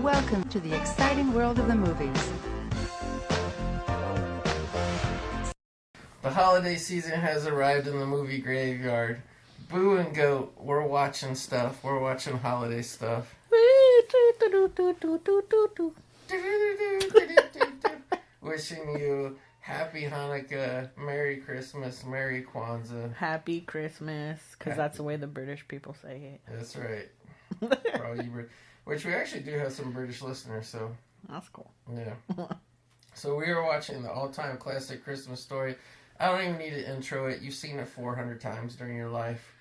Welcome to the exciting world of the movies. The holiday season has arrived in the movie graveyard. Boo and Goat, we're watching stuff. We're watching holiday stuff. Wishing you Happy Hanukkah, Merry Christmas, Merry Kwanzaa. Happy Christmas, because that's the way the British people say it. That's right. For all you which we actually do have some British listeners, so. That's cool. Yeah. So we are watching the all-time classic Christmas story. I don't even need to intro it. You've seen it 400 times during your life.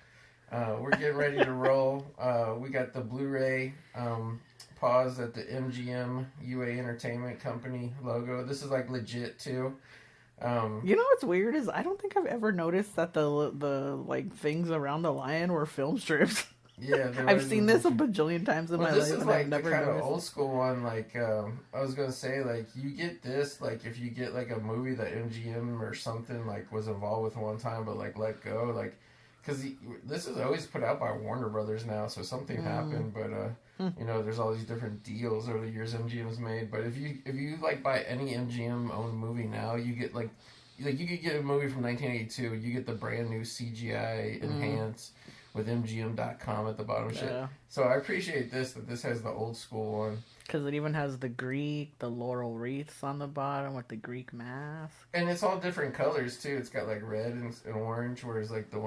We're getting ready to roll. We got the Blu-ray paused at the MGM UA Entertainment Company logo. This is like legit too. You know what's weird is I don't think I've ever noticed that the like things around the lion were film strips. Yeah, I've seen this a bajillion times in my life. This is and like I've never the kind noticed. of old school one. Like I was gonna say, like you get this, like if you get like a movie that MGM or something like was involved with one time, but like let go, like because this is always put out by Warner Brothers now, so something happened. But you know, there's all these different deals over the years MGM's made. But if you like buy any MGM owned movie now, you get like you could get a movie from 1982, you get the brand new CGI enhanced. With MGM.com at the bottom. Shit. So I appreciate that this has the old school one. Because it even has the laurel wreaths on the bottom with the Greek mask. And it's all different colors too. It's got like red and orange, whereas like the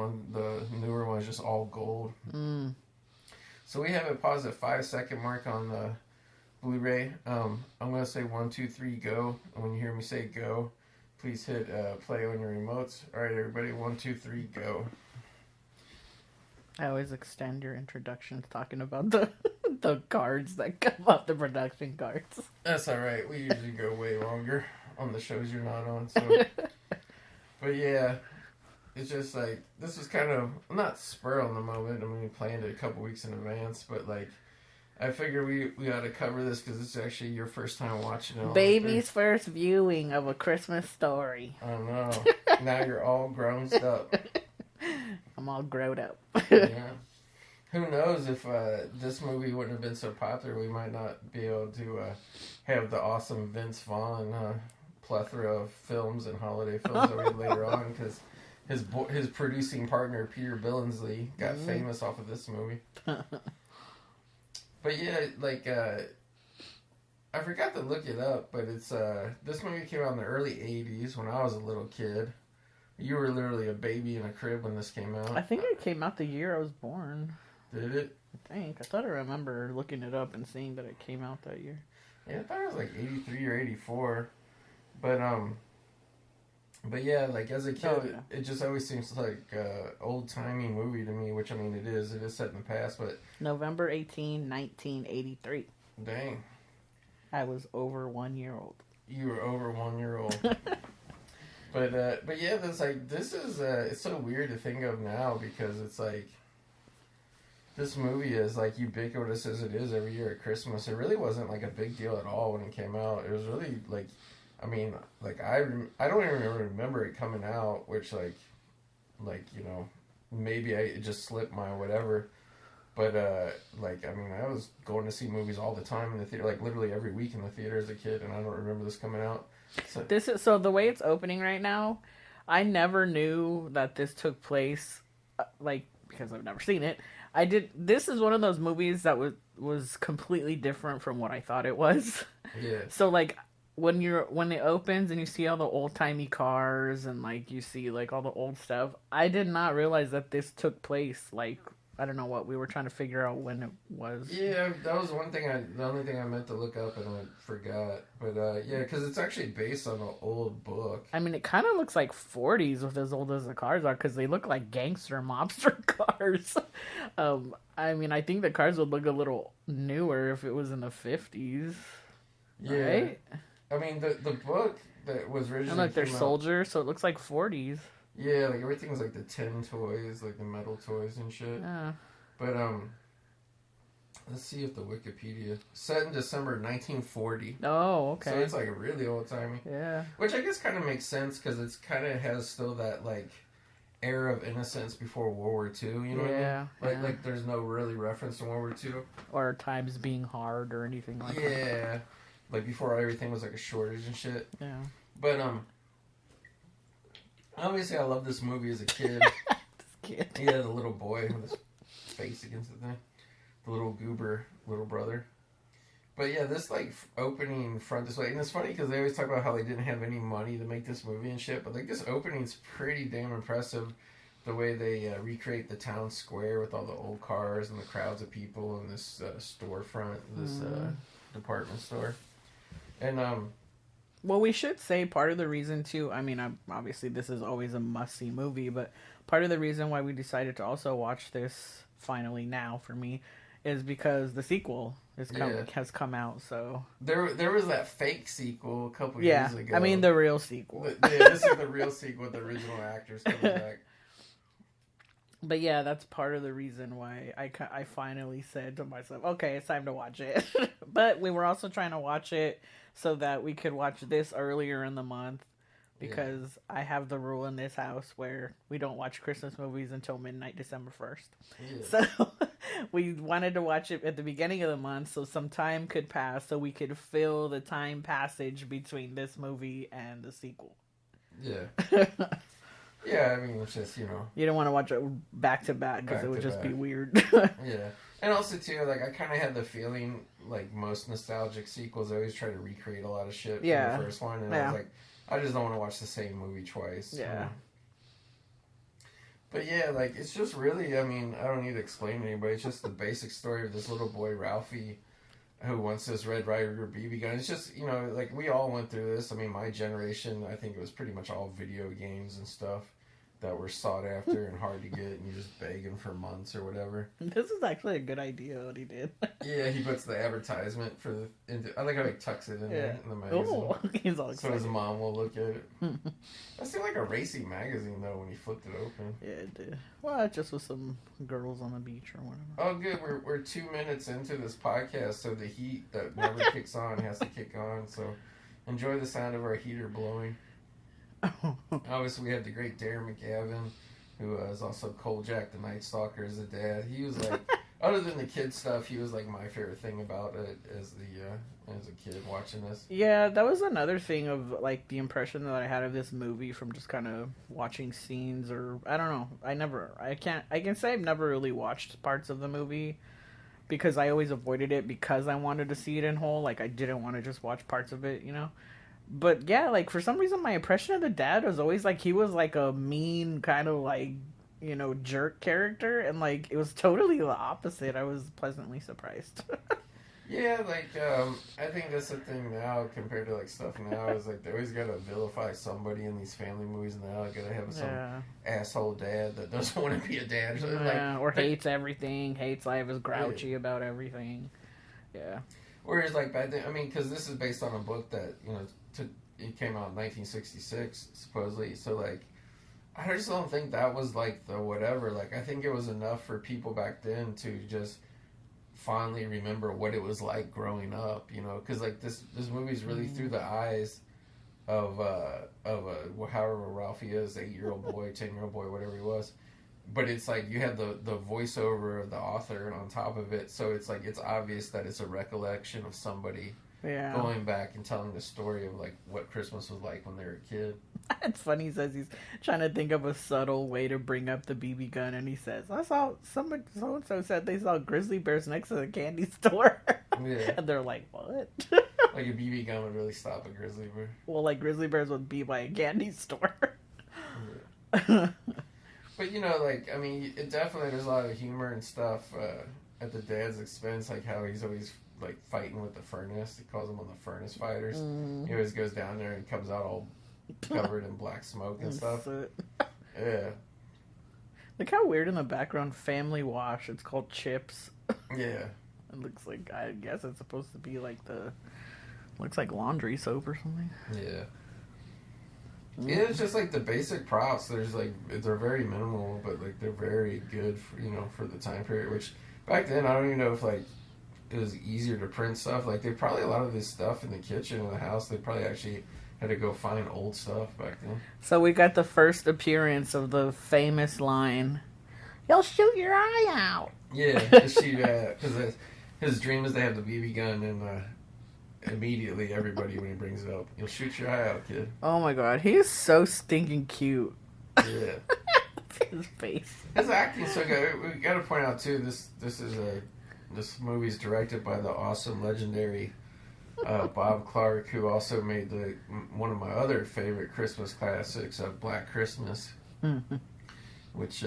newer one is just all gold. So we have it paused at 5-second mark on the Blu-ray. I'm going to say 1, 2, 3, go. And when you hear me say go, please hit play on your remotes. All right, everybody, 1, 2, 3, go. I always extend your introductions talking about the cards that come up, the production cards. That's all right. We usually go way longer on the shows you're not on. So, but yeah, it's just like this was kind of not spur on the moment. I mean, we planned it a couple weeks in advance, but like I figure we ought to cover this because this is actually your first time watching it. Baby's first viewing of A Christmas Story. I know. Now you're all grown up. I'm all grown up. Yeah. Who knows if this movie wouldn't have been so popular, we might not be able to have the awesome Vince Vaughn plethora of films and holiday films that we had later on, because his producing partner Peter Billingsley got famous off of this movie. But yeah, like I forgot to look it up, but it's this movie came out in the early 80s when I was a little kid. You were literally a baby in a crib when this came out. I think it came out the year I was born. Did it? I thought I remember looking it up and seeing that it came out that year. Yeah, I thought it was like 83 or 84. But yeah, like as a kid, it just always seems like old-timey movie to me, which I mean it is set in the past, but... November 18, 1983. Dang. I was over 1 year old. You were over 1 year old. But yeah, this is it's so weird to think of now because it's like this movie is like ubiquitous as it is every year at Christmas. It really wasn't like a big deal at all when it came out. It was really like, I mean, like I don't even remember it coming out, which like you know maybe it just slipped my whatever. But like I mean, I was going to see movies all the time in the theater, like literally every week in the theater as a kid, and I don't remember this coming out. So the way it's opening right now, I never knew that this took place, like because I've never seen it. This is one of those movies that was completely different from what I thought it was. Yeah. So like when it opens and you see all the old timey cars and like you see like all the old stuff, I did not realize that this took place like. I don't know what we were trying to figure out when it was. Yeah, that was the only thing I meant to look up and I forgot. But yeah, because it's actually based on an old book. I mean, it kind of looks like 40s with as old as the cars are because they look like gangster mobster cars. I mean, I think the cars would look a little newer if it was in the 50s. Yeah. Right? I mean, the book that was originally. And like they're soldiers, so it looks like 40s. Yeah, like everything's like the tin toys, like the metal toys and shit. Yeah. But let's see if the Wikipedia set in December 1940. Oh, okay. So it's like really old timey. Yeah. Which I guess kind of makes sense because it's kind of has still that like era of innocence before World War II. You know what I mean? Like there's no really reference to World War II or times being hard or anything like that. Yeah, like before everything was like a shortage and shit. Yeah. But obviously I loved this movie as a kid. Yeah, the little boy with his face against the thing, the little goober little brother. But yeah, this like opening front display, and it's funny because they always talk about how they didn't have any money to make this movie and shit. But like this opening's pretty damn impressive, the way they recreate the town square with all the old cars and the crowds of people in this storefront, this department store, and well, we should say part of the reason too. I mean, obviously this is always a must-see movie, but part of the reason why we decided to also watch this finally now for me is because the sequel has come out. So there was that fake sequel a couple years ago. I mean the real sequel. This is the real sequel with the original actors coming back. But yeah, that's part of the reason why I finally said to myself, okay, it's time to watch it. But we were also trying to watch it so that we could watch this earlier in the month. Because I have the rule in this house where we don't watch Christmas movies until midnight December 1st. Yeah. So we wanted to watch it at the beginning of the month so some time could pass so we could fill the time passage between this movie and the sequel. Yeah. Yeah, I mean, it's just, you know. You don't want to watch it back to back because it would just be weird. Yeah. And also, too, like, I kind of had the feeling, like, most nostalgic sequels always try to recreate a lot of shit from the first one. And I was like, I just don't want to watch the same movie twice. Yeah. You know? But yeah, like, it's just really, I mean, I don't need to explain to anybody. It's just the basic story of this little boy, Ralphie, who wants this Red Ryder BB gun. It's just, you know, like, we all went through this. I mean, my generation, I think it was pretty much all video games and stuff that were sought after and hard to get, and you're just begging for months or whatever. This is actually a good idea what he did. Yeah, he puts the advertisement for the. I like how he tucks it in there in the magazine. Oh, he's all excited. So his mom will look at it. That seemed like a racy magazine though when he flipped it open. Yeah, it did. Well, it just was some girls on the beach or whatever. Oh, good. We're 2 minutes into this podcast, so the heat that never kicks on has to kick on. So enjoy the sound of our heater blowing. Obviously, we have the great Darren McGavin, who is also Kojak the Night Stalker as a dad. He was like, other than the kid stuff, he was like my favorite thing about it as a kid watching this. Yeah, that was another thing of like the impression that I had of this movie from just kind of watching scenes, or I don't know. I can say I've never really watched parts of the movie because I always avoided it because I wanted to see it in whole. Like I didn't want to just watch parts of it, you know. But yeah, like for some reason my impression of the dad was always like he was like a mean kind of like, you know, jerk character, and like it was totally the opposite. I was pleasantly surprised. Yeah, like I think that's the thing now compared to like stuff now is like they always gotta vilify somebody in these family movies now. Gotta have some asshole dad that doesn't want to be a dad, or hates everything, hates life, is grouchy about everything. Yeah. Whereas like back then, I mean, because this is based on a book that it came out in 1966 supposedly. So like, I just don't think that was like the whatever. Like I think it was enough for people back then to just fondly remember what it was like growing up, you know, because like this movie's really through the eyes of however Ralphie is, 8-year-old boy, 10-year-old boy, whatever he was. But it's like you have the voiceover of the author on top of it, so it's like it's obvious that it's a recollection of somebody going back and telling the story of like what Christmas was like when they were a kid. It's funny, he says he's trying to think of a subtle way to bring up the BB gun, and he says, I saw someone so-and-so said they saw grizzly bears next to the candy store. Yeah. And they're like, what? Like a BB gun would really stop a grizzly bear. Well, like grizzly bears would be by a candy store. Yeah. But, you know, like, I mean, it definitely, there's a lot of humor and stuff at the dad's expense, like how he's always, like, fighting with the furnace. He calls them on the furnace fighters. He always goes down there and comes out all covered in black smoke and stuff. Yeah. Look how weird in the background, Family Wash. It's called Chips. Yeah. It looks like, I guess it's supposed to be like looks like laundry soap or something. Yeah. Yeah, it's just like the basic props. There's like they're very minimal, but like they're very good for, you know, for the time period. Which back then I don't even know if like it was easier to print stuff. Like they probably a lot of this stuff in the kitchen in the house. They probably actually had to go find old stuff back then. So we got the first appearance of the famous line, "He'll shoot your eye out." Yeah, because his dream is to have the BB gun, and immediately everybody, when he brings it up, "You'll shoot your eye out, kid." Oh my god, he is so stinking cute. Yeah. His face. His acting's so good. We got to point out too. This movie's directed by the awesome, legendary Bob Clark, who also made one of my other favorite Christmas classics, Black Christmas, which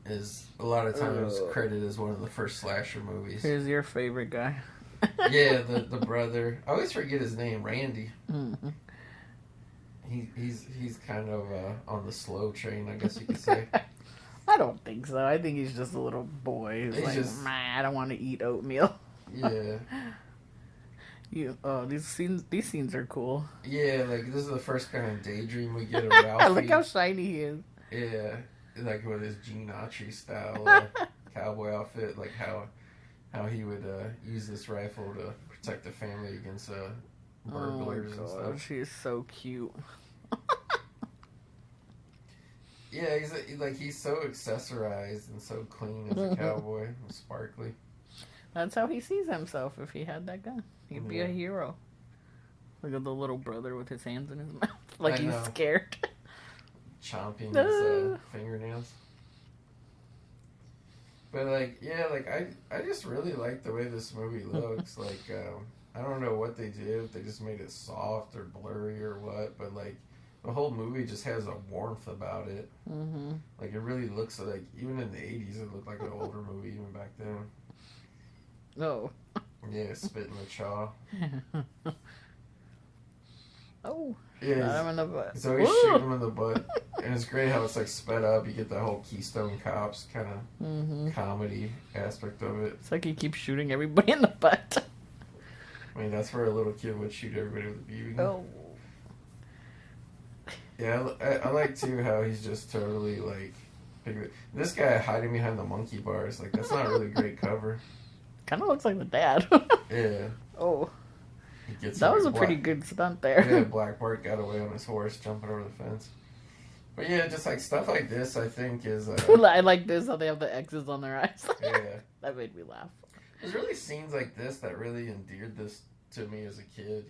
is a lot of times credited as one of the first slasher movies. Who's your favorite guy? Yeah, the brother. I always forget his name, Randy. Mm-hmm. He's kind of on the slow train, I guess you could say. I don't think so. I think he's just a little boy who's like, just, I don't want to eat oatmeal. Yeah. These scenes are cool. Yeah, like this is the first kind of daydream we get of Ralphie. Look how shiny he is. Yeah, like with his Gene Autry style cowboy outfit, like how he would use this rifle to protect the family against burglars and stuff. She's so cute. Yeah, he's so accessorized and so clean as a cowboy, and sparkly. That's how he sees himself. If he had that gun, he'd be a hero. Look at the little brother with his hands in his mouth, like he's scared, chomping his fingernails. But I just really like the way this movie looks. I don't know what they did. If they just made it soft or blurry or what, but the whole movie just has a warmth about it. Mm-hmm. It really looks like, even in the 80s, it looked like an older movie even back then. Oh. Yeah, spit in the chaw. Oh. Yeah, Shot him in the butt. He's always shooting him in the butt. And it's great how it's sped up. You get that whole Keystone Cops kind of comedy aspect of it. It's like he keeps shooting everybody in the butt. I mean, that's where a little kid would shoot everybody with a BB gun. Oh. Yeah, I like too how he's just totally this guy hiding behind the monkey bars. That's not really great cover. Kind of looks like the dad. Yeah. Oh. He gets that was a pretty good stunt there. Yeah, Black Bart got away on his horse jumping over the fence. But yeah, just stuff like this, I think is. I like this how they have the X's on their eyes. Yeah. That made me laugh. There's really scenes like this that really endeared this to me as a kid.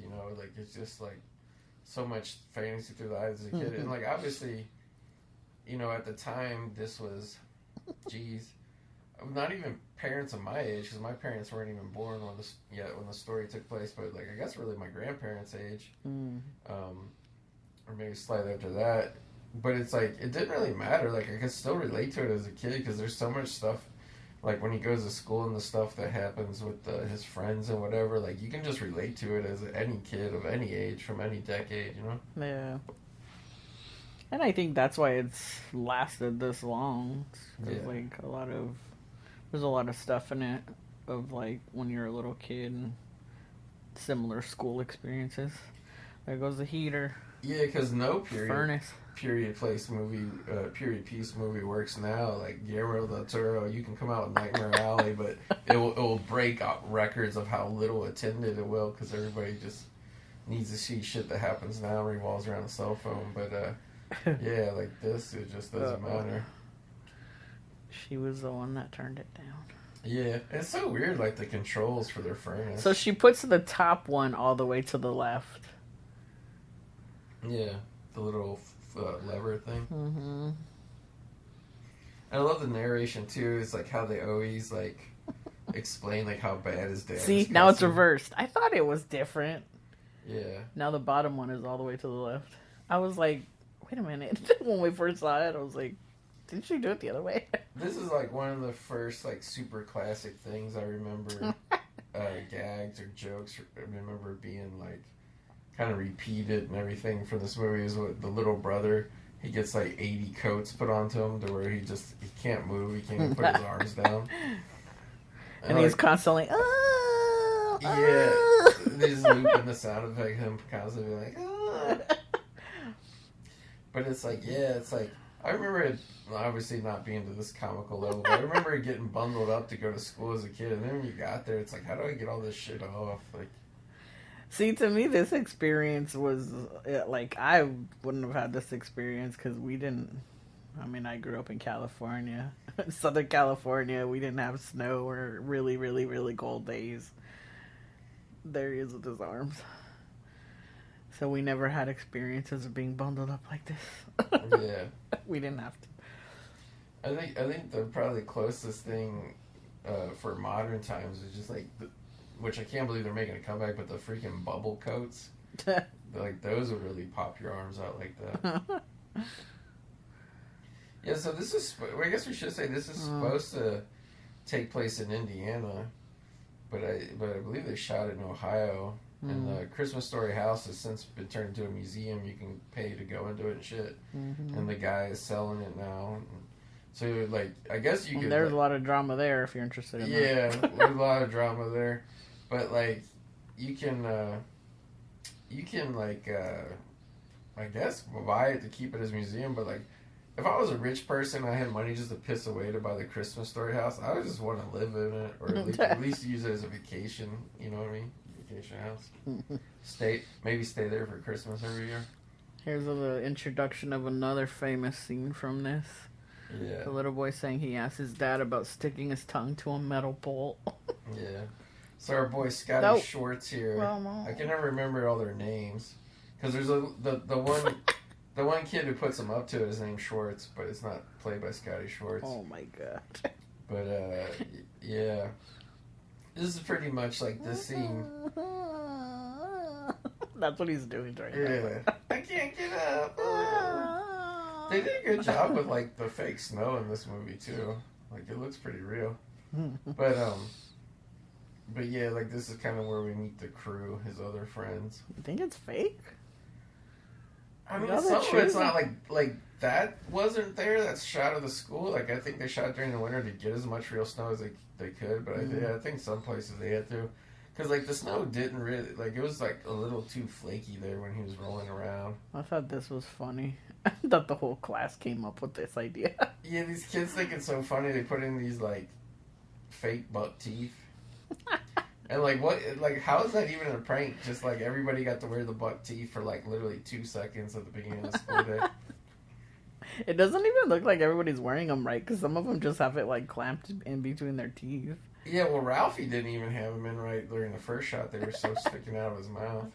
It's just so much fantasy through the eyes as a kid, and obviously, at the time this was, not even parents of my age, because my parents weren't even born when the story took place. But I guess really my grandparents' age, or maybe slightly after that. But it's it didn't really matter. I could still relate to it as a kid because there's so much stuff. When he goes to school and the stuff that happens with his friends and whatever, you can just relate to it as any kid of any age from any decade, Yeah. And I think that's why it's lasted this long. There's there's a lot of stuff in it of when you're a little kid and similar school experiences. There goes the heater. Yeah, because no furnace. Period piece movie works now. Guillermo del Toro, you can come out with Nightmare Alley, but it will break out records of how little attended it will, because everybody just needs to see shit that happens now revolves around a cell phone. But this, it just doesn't matter. She was the one that turned it down. Yeah, it's so weird, the controls for their furnace. So she puts the top one all the way to the left. Yeah, the little lever thing. Mm-hmm. And I love the narration too. It's how they always explain how bad his dad is. See, now it's reversed. I thought it was different. Yeah. Now the bottom one is all the way to the left. I was like, wait a minute. When we first saw it, I was like, didn't she do it the other way? This is one of the first super classic things I remember. Gags or jokes I remember being kind of repeated and everything from this movie is what the little brother, he gets 80 coats put onto him to where he can't move, he can't even put his arms down. And he's constantly, oh, yeah, they just looping the sound effect, him constantly being oh. But it's I remember it obviously not being to this comical level, but I remember it getting bundled up to go to school as a kid, and then when you got there, it's how do I get all this shit off? See, to me, this experience was like I wouldn't have had this experience because we didn't. I mean, I grew up in California, Southern California. We didn't have snow or really, really, really cold days. There he is with his arms. So we never had experiences of being bundled up like this. Yeah, we didn't have to. I think the probably closest thing for modern times is just like, which I can't believe they're making a comeback, but the freaking bubble coats. Like those would really pop your arms out like that. Yeah, so this is. I guess we should say this is supposed to take place in Indiana, but I believe they shot it in Ohio. And the Christmas Story house has since been turned into a museum. You can pay to go into it and shit. And the guy is selling it now. So, like, I guess you could... There's a lot of drama there if you're interested in that. Yeah, there's a lot of drama there. But, like, you can like, I guess, buy it to keep it as a museum. But, like, if I was a rich person and I had money just to piss away to buy the Christmas Story house, I would just want to live in it. Or at least use it as a vacation. You know what I mean? Vacation house. Maybe stay there for Christmas every year. Here's the introduction of another famous scene from this. Yeah. The little boy saying he asked his dad about sticking his tongue to a metal pole. Yeah. So our boy Scotty Schwartz here. Well, no. I can never remember all their names because there's the one kid who puts him up to it is named Schwartz, but it's not played by Scotty Schwartz. Oh my god. But yeah. This is pretty much like this scene. That's what he's doing right now. Yeah. I can't get up. They did a good job with like the fake snow in this movie too. Like it looks pretty real. But yeah, like this is kind of where we meet the crew, his other friends. You think it's fake? I mean, some of it's not like that wasn't there. That's shot of the school. Like I think they shot during the winter to get as much real snow as they could. But I think some places they had to, because like the snow didn't really like it was like a little too flaky there when he was rolling around. I thought this was funny. I thought the whole class came up with this idea. Yeah, these kids think it's so funny. They put in these like fake buck teeth. And like what? Like how is that even a prank? Just like everybody got to wear the buck teeth for like literally 2 seconds at the beginning of the school day. It doesn't even look like everybody's wearing them right, because some of them just have it like clamped in between their teeth. Yeah, well, Ralphie didn't even have them in right during the first shot. They were so sticking out of his mouth.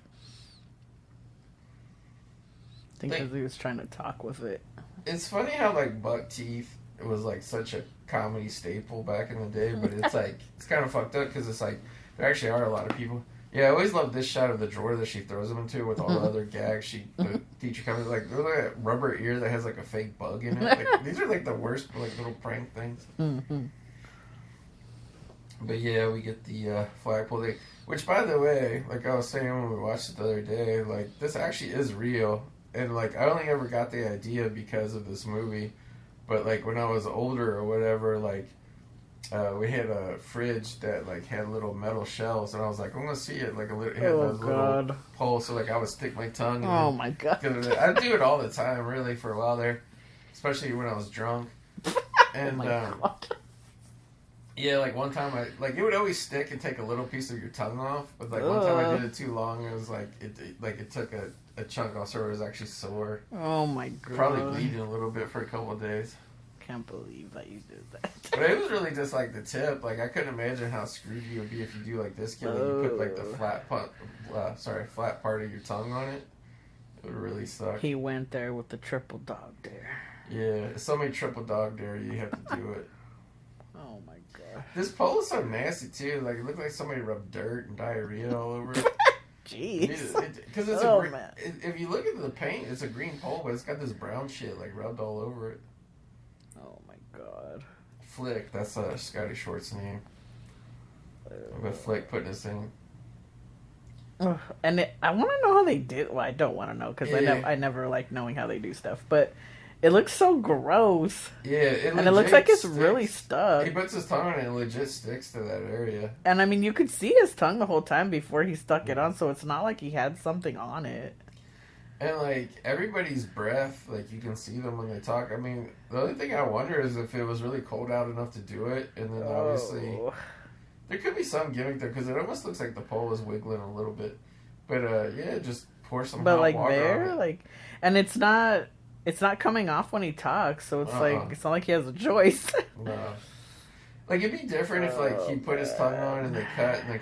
I think because he was trying to talk with it. It's funny how like buck teeth was like such a comedy staple back in the day, but it's like it's kind of fucked up because it's like. There actually are a lot of people. Yeah, I always love this shot of the drawer that she throws them into with all the other gags. The teacher comes like, look at that rubber ear that has like a fake bug in it. Like, these are like the worst like little prank things. But yeah, we get the flagpole thing. Which, by the way, like I was saying when we watched it the other day, like this actually is real. And like I only ever got the idea because of this movie. But like when I was older or whatever, like. We had a fridge that like had little metal shells, and I was like, I'm gonna see it. Like it had those little poles, so like I would stick my tongue. Oh my god! I do it all the time, really, for a while there, especially when I was drunk. And yeah, like one time it would always stick and take a little piece of your tongue off, but like one time I did it too long, it was like it took a chunk off, so it was actually sore. Oh my god! Probably bleeding a little bit for a couple of days. Can't believe that you did that. But it was really just like the tip. Like I couldn't imagine how screwed you would be if you do like this kid. Like you put like the flat part of your tongue on it. It would really suck. He went there with the triple dog dare. Yeah, if somebody triple dog dare you, have to do it. Oh my god. This pole is so nasty too. Like it looked like somebody rubbed dirt and diarrhea all over it. Jeez. Because if you look at the paint, it's a green pole, but it's got this brown shit like rubbed all over it. Oh my god. Flick, that's Scotty Short's name. But Flick putting his thing. And I want to know how they did. Well, I don't want to know because I never like knowing how they do stuff. But it looks so gross. Yeah, and it looks like it's really stuck. He puts his tongue on it and it legit sticks to that area. And I mean, you could see his tongue the whole time before he stuck it on, so it's not like he had something on it. And, like, everybody's breath, like, you can see them when they talk. I mean, the only thing I wonder is if it was really cold out enough to do it. And then, obviously, there could be some gimmick there, because it almost looks like the pole is wiggling a little bit. But yeah, just pour some But hot like water there, on it. like, and it's not coming off when he talks, so it's like it's not like he has a choice. No. Like, it'd be different if, like, he put his tongue on and they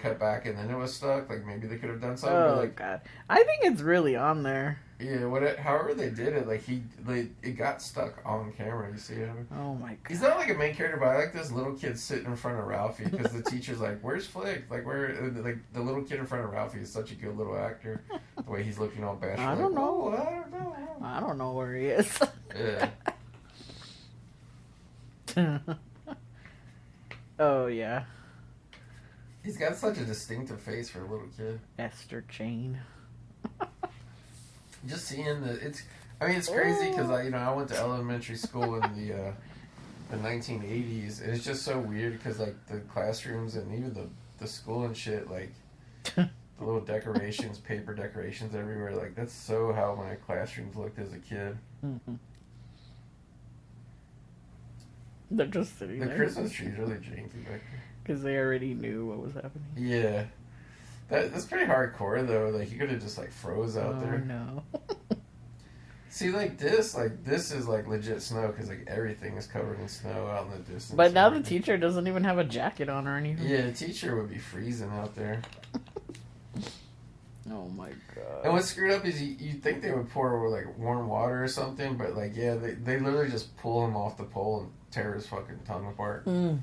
cut back and then it was stuck. Like, maybe they could have done something. Oh, but, like, God. I think it's really on there. yeah, however they did it, like, it got stuck on camera. You see him? Oh, my God. He's not, like, a main character, but I like this little kid sitting in front of Ralphie because the teacher's like, where's Flick? Like, like, the little kid in front of Ralphie is such a good little actor. The way he's looking all bashful. I don't know. Oh, I don't know. I don't know where he is. Yeah. Oh, yeah. He's got such a distinctive face for a little kid. Esther Chain. Just seeing it's crazy because I went to elementary school in the 1980s, and it's just so weird because, like, the classrooms and even the school and shit, like, the little decorations, paper decorations everywhere, like, that's so how my classrooms looked as a kid. Mm-hmm. They're just sitting The there. Christmas tree's really janky back there. Because they already knew what was happening. Yeah. That's pretty hardcore, though. Like, you could have just, like, froze out there. Oh, no. See, like, this is, like, legit snow, because, like, everything is covered in snow out in the distance. But now the teacher doesn't even have a jacket on or anything. Yeah, the teacher would be freezing out there. Oh, my God. And what's screwed up is you'd think they would pour, like, warm water or something, but, like, yeah, they literally just pull him off the pole and tear his fucking tongue apart. Mm.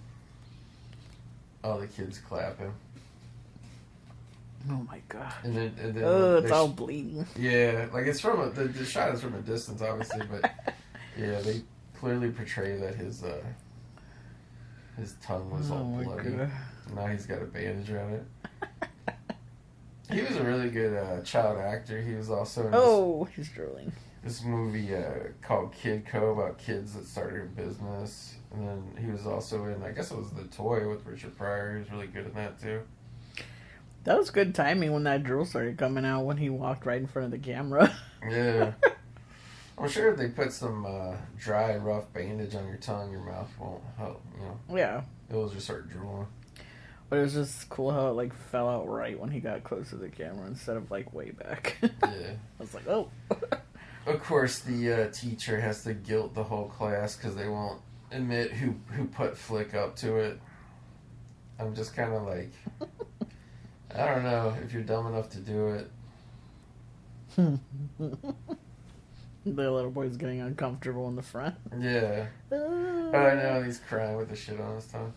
All the kids clapping. Oh, my God. And then it's all bleeding. Yeah, like, it's from the shot is from a distance, obviously, but yeah, they clearly portray that his tongue was all bloody. God. Now he's got a bandage around it. He was a really good child actor. He was also in he's drooling. this movie called Kid Co. about kids that started a business. And then he was also in, I guess it was The Toy with Richard Pryor. He was really good in that too. That was good timing when that drool started coming out when he walked right in front of the camera. Yeah. I'm sure if they put some dry, rough bandage on your tongue, your mouth won't help, Yeah. It'll just start drooling. But it was just cool how it, like, fell out right when he got close to the camera instead of, like, way back. Yeah. I was like, oh. Of course, the teacher has to guilt the whole class because they won't admit who put Flick up to it. I'm just kind of like, I don't know if you're dumb enough to do it. The little boy's getting uncomfortable in the front. Yeah. Oh, I know, he's crying with the shit on his tongue.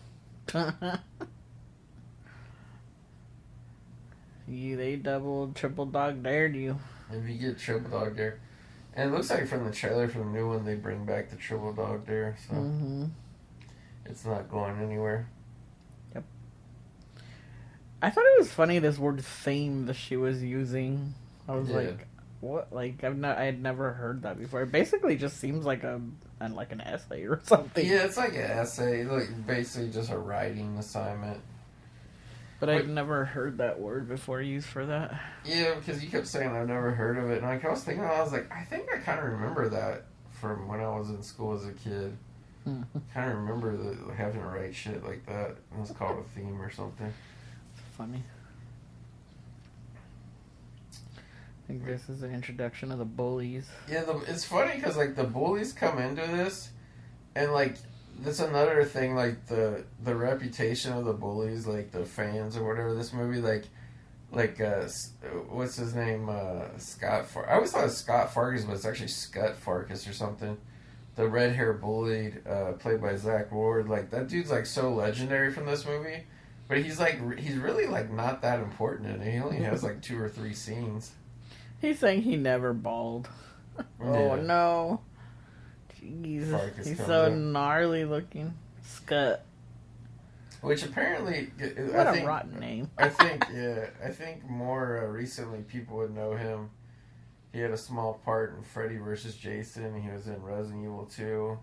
They double, triple dog dared you. If you get triple dog dare. And it looks like from the trailer for the new one, they bring back the triple dog dare, so it's not going anywhere. Yep. I thought it was funny, this word theme that she was using. I was like, what? Like, I had never heard that before. It basically just seems like an essay or something. Yeah, it's like an essay, like basically just a writing assignment. But I'd never heard that word before used for that. Yeah, because you kept saying I've never heard of it, and I was thinking, I was like, I think I kind of remember that from when I was in school as a kid. Kind of remember having to write shit like that. It was called a theme or something. It's funny. I think this is the introduction of the bullies. Yeah, it's funny because, like, the bullies come into this, and, like, that's another thing, like, the reputation of the bullies, like, the fans or whatever, this movie, like, what's his name, Scott Fargus. I always thought it was Scott Fargus, but it's actually Scott Fargus or something. The red hair bullied, played by Zach Ward, like, that dude's, like, so legendary from this movie, but he's really, like, not that important in it. He only has, like, 2 or 3 scenes. He's saying he never balled. Oh, no. Jeez. Fargus He's comes so in. gnarly looking. Scut. Which apparently, What I a think, rotten name. I think more recently people would know him. He had a small part in Freddy vs. Jason. He was in Resident Evil 2.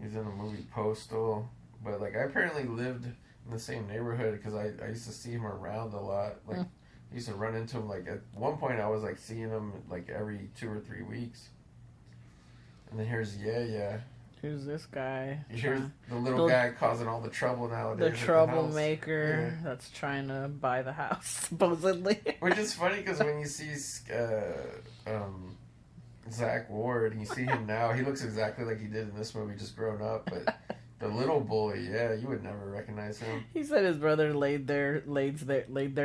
He's in the movie Postal. But, like, I apparently lived in the same neighborhood because I used to see him around a lot. Like, I used to run into him. Like, at one point I was, like, seeing him, like, every 2 or 3 weeks. And then here's Yeah. Who's this guy? Here's the little guy causing all the trouble nowadays. The troublemaker that's trying to buy the house, supposedly. Which is funny because when you see Zach Ward, and you see him now, he looks exactly like he did in this movie, just grown up. But the little bully, yeah, you would never recognize him. He said his brother laid there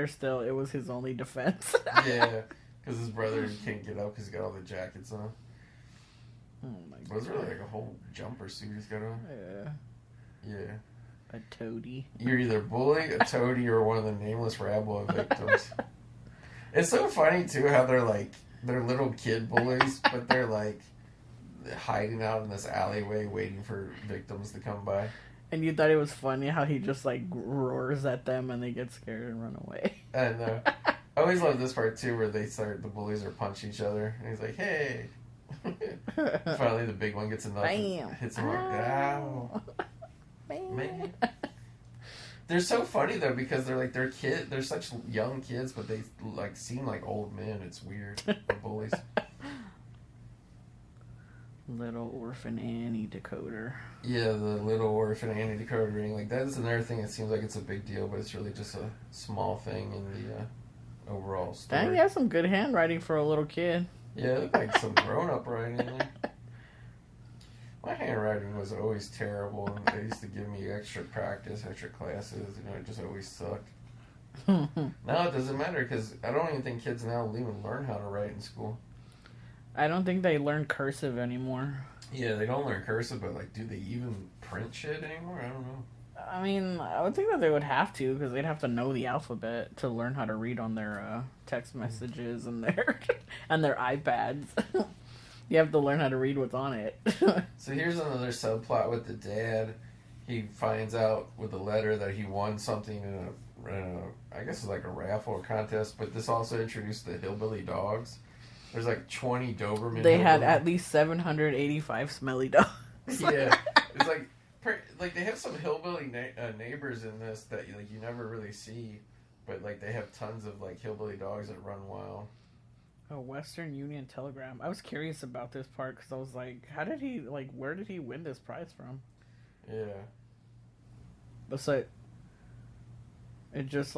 still. It was his only defense. Yeah, because his brother can't get up because he's got all the jackets on. Oh my god. Was really like a whole jumper suit he's got on? Yeah. Yeah. A toady. You're either bully, a toady, or one of the nameless Rablo victims. It's so funny too how they're little kid bullies, but they're like hiding out in this alleyway waiting for victims to come by. And you thought it was funny how he just like roars at them and they get scared and run away. And I always love this part too where the bullies are punching each other and he's like, hey. Finally the big one gets enough and hits him like, ow. Man. They're so funny though because they're such young kids but they like seem like old men. It's weird. The bullies. Little orphan Annie decoder. Yeah, the little orphan Annie decodering. Like that's another thing. It seems like it's a big deal, but it's really just a small thing in the overall story. Dang, you have some good handwriting for a little kid. Yeah, it looked like some grown-up writing in there. My handwriting was always terrible, and they used to give me extra practice, extra classes. It just always sucked. Now it doesn't matter because I don't even think kids now will even learn how to write in school. I don't think they learn cursive anymore. Yeah, they don't learn cursive, but do they even print shit anymore? I don't know. I mean, I would think that they would have to because they'd have to know the alphabet to learn how to read on their text messages and their and their iPads. You have to learn how to read what's on it. So here's another subplot with the dad. He finds out with a letter that he won something in a I guess it's like a raffle or contest, but this also introduced the hillbilly dogs. There's 20 Doberman. They had at least 785 smelly dogs. Yeah, it's they have some hillbilly neighbors in this that you never really see, but they have tons of hillbilly dogs that run wild. A Western Union telegram. I was curious about this part because I was like, how did he where did he win this prize from? Yeah. But so it just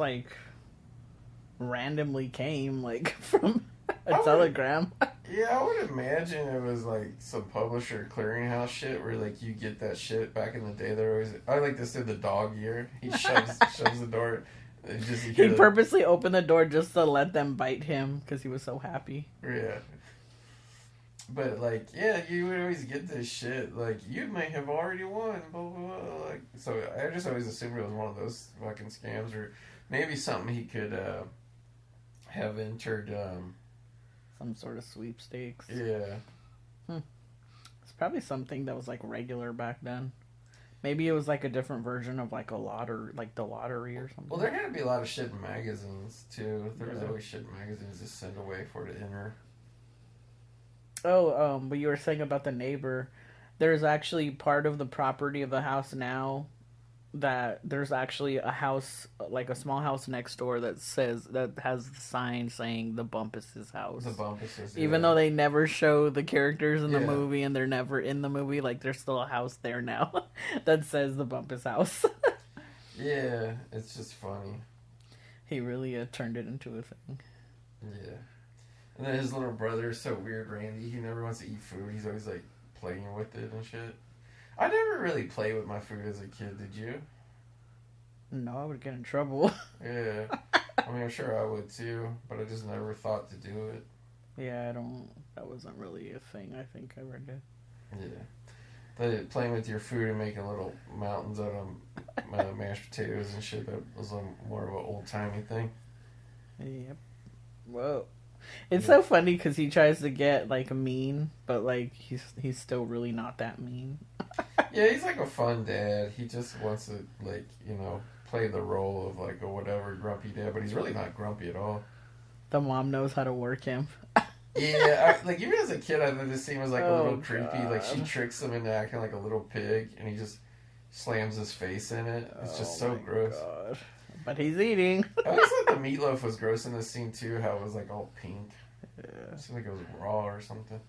randomly came from a telegram. Yeah, I would imagine it was some publisher clearinghouse shit where you get that shit back in the day. They're always I like this in the dog year. He shoves the door. He purposely opened the door just to let them bite him because he was so happy. Yeah. But yeah, you would always get this shit. You may have already won. Blah blah blah. So I just always assumed it was one of those fucking scams or maybe something he could have entered. Some sort of sweepstakes. Yeah. It's probably something that was regular back then. Maybe it was a different version of a lottery, the lottery or something. Well, there had to be a lot of shit in magazines too. There was always shit in magazines to send away for to enter. Oh, but you were saying about the neighbor. There's actually part of the property of the house now that there's actually a house, a small house next door that has the sign saying the Bumpus' house. The Bumpus', Even though they never show the characters in the movie and they're never in the movie, there's still a house there now that says the Bumpus' house. Yeah, it's just funny. He really turned it into a thing. Yeah. And then his little brother is so weird, Randy. He never wants to eat food. He's always playing with it and shit. I never really played with my food as a kid, did you? No, I would get in trouble. Yeah. I mean, I'm sure I would too, but I just never thought to do it. Yeah, that wasn't really a thing I think I ever did. Yeah. But playing with your food and making little mountains out of mashed potatoes and shit, that was more of an old-timey thing. Yep. Whoa. It's so funny because he tries to get mean, but he's still really not that mean. Yeah, he's a fun dad. He just wants to play the role of a whatever grumpy dad, but he's really not grumpy at all. The mom knows how to work him. Yeah, even as a kid, I thought this scene was a little creepy. God. She tricks him into acting like a little pig, and he just slams his face in it. It's just so gross. God. But he's eating. I always thought the meatloaf was gross in this scene too. How it was all pink. Yeah. It seemed like it was raw or something.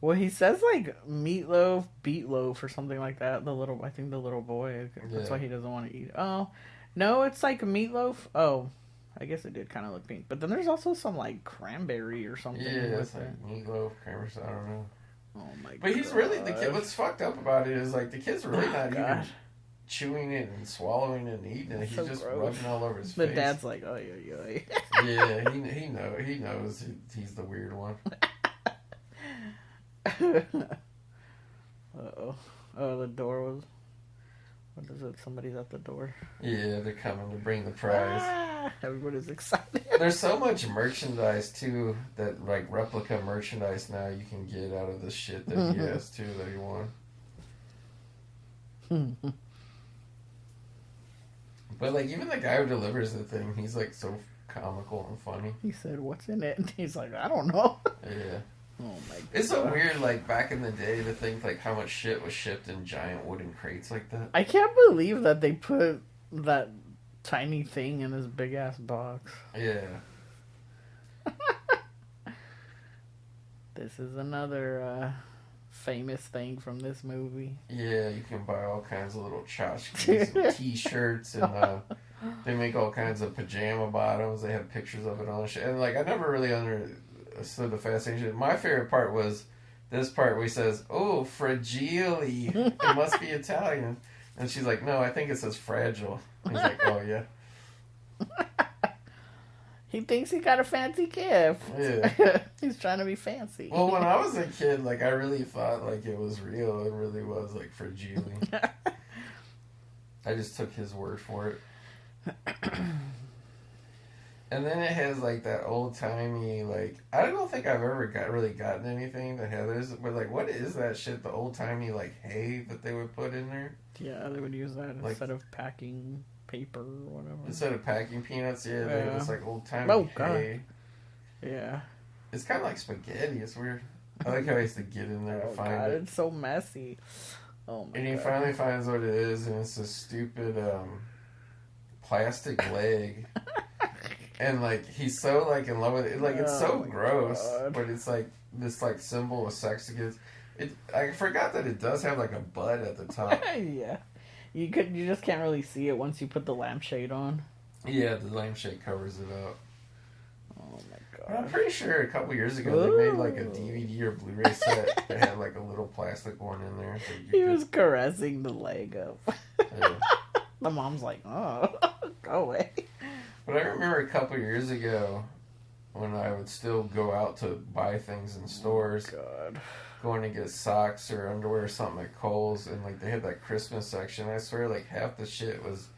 Well, he says like meatloaf, beetloaf, or something like that. I think the little boy. That's why he doesn't want to eat. Oh, no, it's like meatloaf. Oh, I guess it did kind of look pink. But then there's also some like cranberry or something. Yeah, it's like meatloaf, cranberry. I don't know. Oh my god! But he's really the kid. What's fucked up about it is like the kid's really not even chewing it and swallowing it and eating it. He's so just rubbing all over his face. The dad's like, oh yeah. Yeah, he knows he's the weird one. Uh-oh. Oh, the door was... What is it? Somebody's at the door. Yeah, they're coming to bring the prize. Everybody's excited. There's so much merchandise, too, that, like, replica merchandise now you can get out of the shit that he has, too, that he won. But, like, even the guy who delivers the thing, he's, like, so comical and funny. He said, what's in it? And he's like, I don't know. Yeah. Oh my god. It's so weird, like, back in the day to think, like, how much shit was shipped in giant wooden crates like that. I can't believe that they put that tiny thing in this big-ass box. Yeah. This is another famous thing from this movie. Yeah, you can buy all kinds of little tchotchkes and t-shirts, and they make all kinds of pajama bottoms. They have pictures of it on shit. And, like, I never really understood the fascination. My favorite part was this part where he says, "Oh, fragile. It must be Italian." And she's like, "No, I think it says fragile." And he's like, "Oh, yeah." He thinks he got a fancy gift. Yeah. He's trying to be fancy. Well, when I was a kid, like, I really thought, like, it was real. It really was, like, fragile. I just took his word for it. And then it has, like, that old-timey, like... I don't think I've ever gotten anything that had this. But, like, what is that shit? The old-timey, like, hay that they would put in there? Yeah, they would use that instead of packing paper or whatever. Instead of packing peanuts, yeah. They have this, like, old-timey hay. Yeah. It's kind of like spaghetti. It's weird. I like how he has to get in there to find it. It's so messy. Oh, my God. And he finally finds what it is, and it's a stupid, plastic leg. And, like, he's so, like, in love with it. Like, it's so gross. God. But it's, like, this, like, symbol of sex against... I forgot that it does have, like, a butt at the top. Yeah. You just can't really see it once you put the lampshade on. Yeah, the lampshade covers it up. Oh, my God. But I'm pretty sure a couple years ago they made, like, a DVD or Blu-ray set that had, like, a little plastic one in there. So he was caressing the leg up. Yeah. The mom's like, oh, go away. But I remember a couple years ago when I would still go out to buy things in stores. Oh, God. Going to get socks or underwear or something at Kohl's, and, like, they had that Christmas section. I swear, like, half the shit was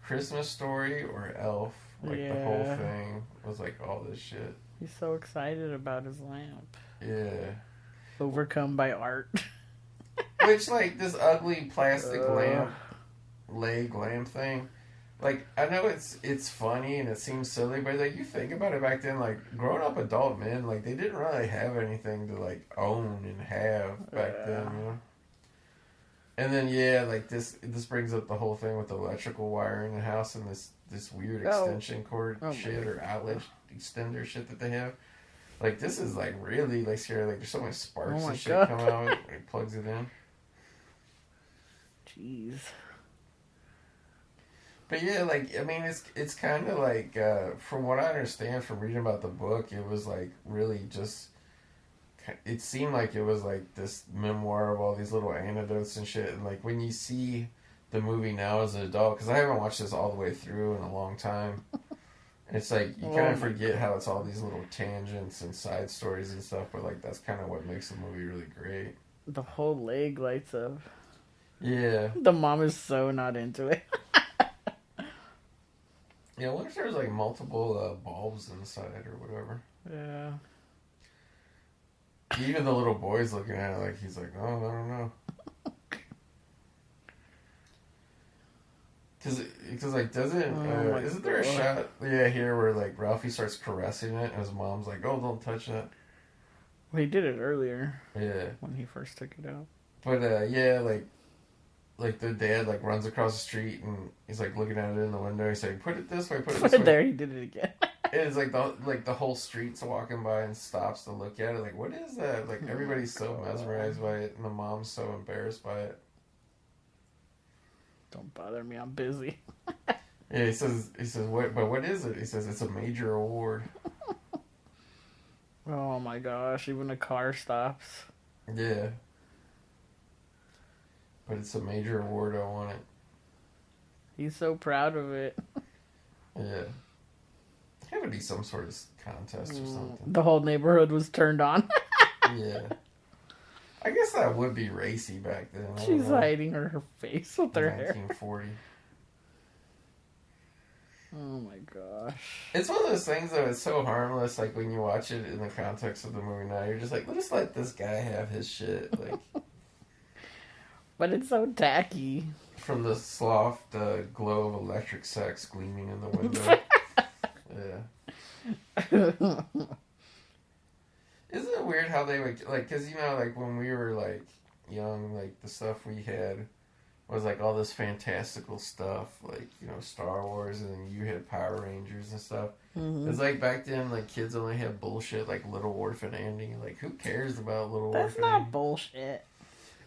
Christmas Story or Elf. Like, the whole thing was, like, all this shit. He's so excited about his lamp. Yeah. Overcome by art. Which, like, this ugly plastic lamp thing. Like, I know it's funny and it seems silly, but, like, you think about it back then, like, grown up adult men, like, they didn't really have anything to, like, own and have back then, you know? And then, yeah, like, this brings up the whole thing with the electrical wire in the house and this weird extension cord shit or outlet extender shit that they have. Like, this is, like, really, like, scary. Like, there's so many sparks and shit come out when it plugs it in. Jeez. But yeah, like, I mean, it's kind of like, from what I understand from reading about the book, it was, like, really just, it seemed like it was, like, this memoir of all these little anecdotes and shit, and, like, when you see the movie now as an adult, because I haven't watched this all the way through in a long time, it's, like, you kind of forget how it's all these little tangents and side stories and stuff, but, like, that's kind of what makes the movie really great. The whole leg lights up. Yeah. The mom is so not into it. Yeah, I wonder if there's, like, multiple bulbs inside or whatever. Yeah. Even the little boy's looking at it like, he's like, oh, I don't know. Because like, isn't there a shot, here where, like, Ralphie starts caressing it and his mom's like, oh, don't touch that. Well, he did it earlier. Yeah. When he first took it out. But, yeah, like, like the dad like runs across the street and he's like looking at it in the window. He's like, "Put it this way, put it this way." There, he did it again. It's like the whole street's walking by and stops to look at it. Like, what is that? Like everybody's so mesmerized by it, and the mom's so embarrassed by it. Don't bother me. I'm busy. Yeah, he says, what? But what is it? He says it's a major award. Oh my gosh! Even a car stops. Yeah. But it's a major award. I want it. He's so proud of it. Yeah. It would be some sort of contest or something. The whole neighborhood was turned on. Yeah. I guess that would be racy back then. She's hiding her face with her hair. 1940. Oh my gosh. It's one of those things that it's so harmless, like when you watch it in the context of the movie now, you're just like, let's let this guy have his shit. Like, but it's so tacky. From the soft glow of electric sex gleaming in the window. Yeah. Isn't it weird how they would, like, because, you know, like, when we were, like, young, like, the stuff we had was, like, all this fantastical stuff, like, you know, Star Wars, and then you had Power Rangers and stuff. Mm-hmm. It's like, back then, like, kids only had bullshit, like, Little Orphan Andy. Like, who cares about Little Orphan Andy? That's not bullshit.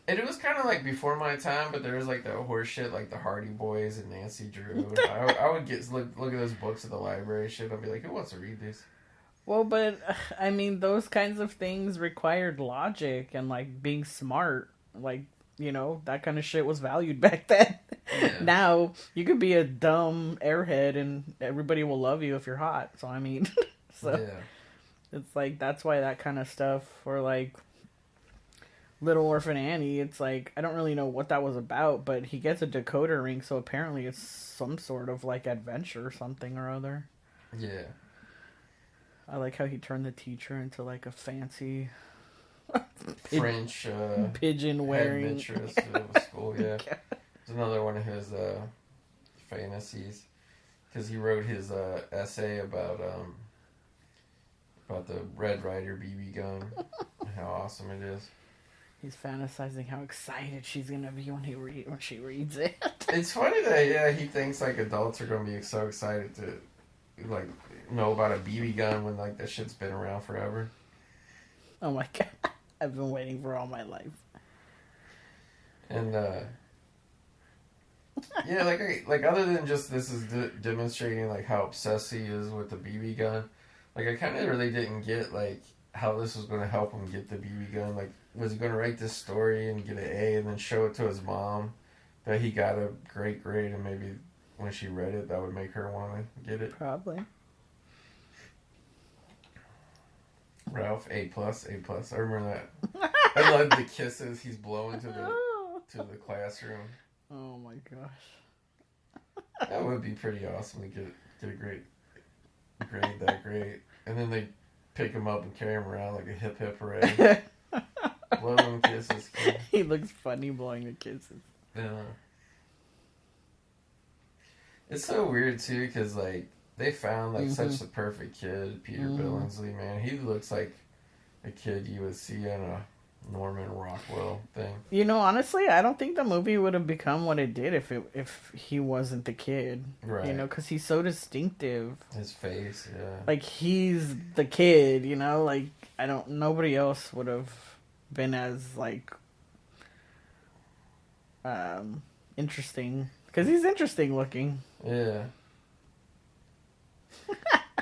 And it was kind of, like, before my time, but there was, like, the horse shit, like, the Hardy Boys and Nancy Drew. I would look at those books at the library shit. I'd be like, who wants to read these? Well, but, I mean, those kinds of things required logic and, like, being smart. Like, you know, that kind of shit was valued back then. Yeah. Now, you could be a dumb airhead and everybody will love you if you're hot. So, I mean, It's like, that's why that kind of stuff, or, like, Little Orphan Annie, it's like, I don't really know what that was about, but he gets a decoder ring, so apparently it's some sort of, like, adventure or something or other. Yeah. I like how he turned the teacher into, like, a fancy French pigeon wearing headmistress of a school. Yeah, it's another one of his fantasies, because he wrote his essay about the Red Ryder BB gun and how awesome it is. He's fantasizing how excited she's gonna be when she reads it. It's funny that he thinks like adults are gonna be so excited to like know about a BB gun when like that shit's been around forever. Oh my god, I've been waiting for all my life. And yeah, like other than just this is demonstrating like how obsessed he is with the BB gun. Like I kind of really didn't get like how this was going to help him get the BB gun. Like, was he going to write this story and get an A and then show it to his mom that he got a great grade, and maybe when she read it that would make her want to get it? Probably. Ralph, A+. I remember that. I love the kisses he's blowing to the classroom. Oh my gosh. That would be pretty awesome to get a great grade that great. And then they pick him up and carry him around like a hip hip parade. Blowing kisses. He looks funny blowing the kisses. Yeah. It's so weird too, because like they found like such the perfect kid, Peter Billingsley. Man, he looks like a kid you would see in a Norman Rockwell thing. You know, honestly, I don't think the movie would have become what it did if he wasn't the kid. Right. You know, because he's so distinctive. His face, yeah. Like, he's the kid, you know? Like, nobody else would have been as, like, interesting. Because he's interesting looking. Yeah.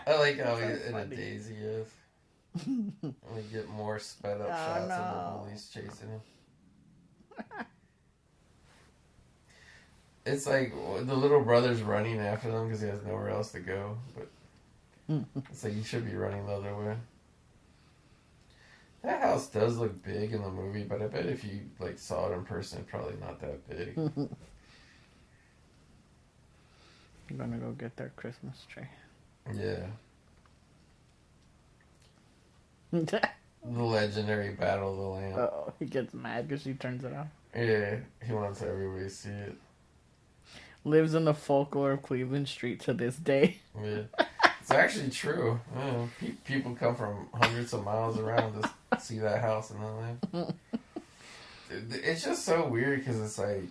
I like how in a daze he is. We get more sped up shots of the police chasing him. It's like the little brother's running after them because he has nowhere else to go. But it's like you should be running the other way. That house does look big in the movie, but I bet if you like saw it in person, it's probably not that big. I'm gonna go get their Christmas tree. Yeah. The legendary Battle of the Lamb. Oh, he gets mad because she turns it off. Yeah, he wants everybody to see it. Lives in the folklore of Cleveland Street to this day. Yeah. It's actually true. Yeah, people come from hundreds of miles around to see that house and then it's just so weird because it's like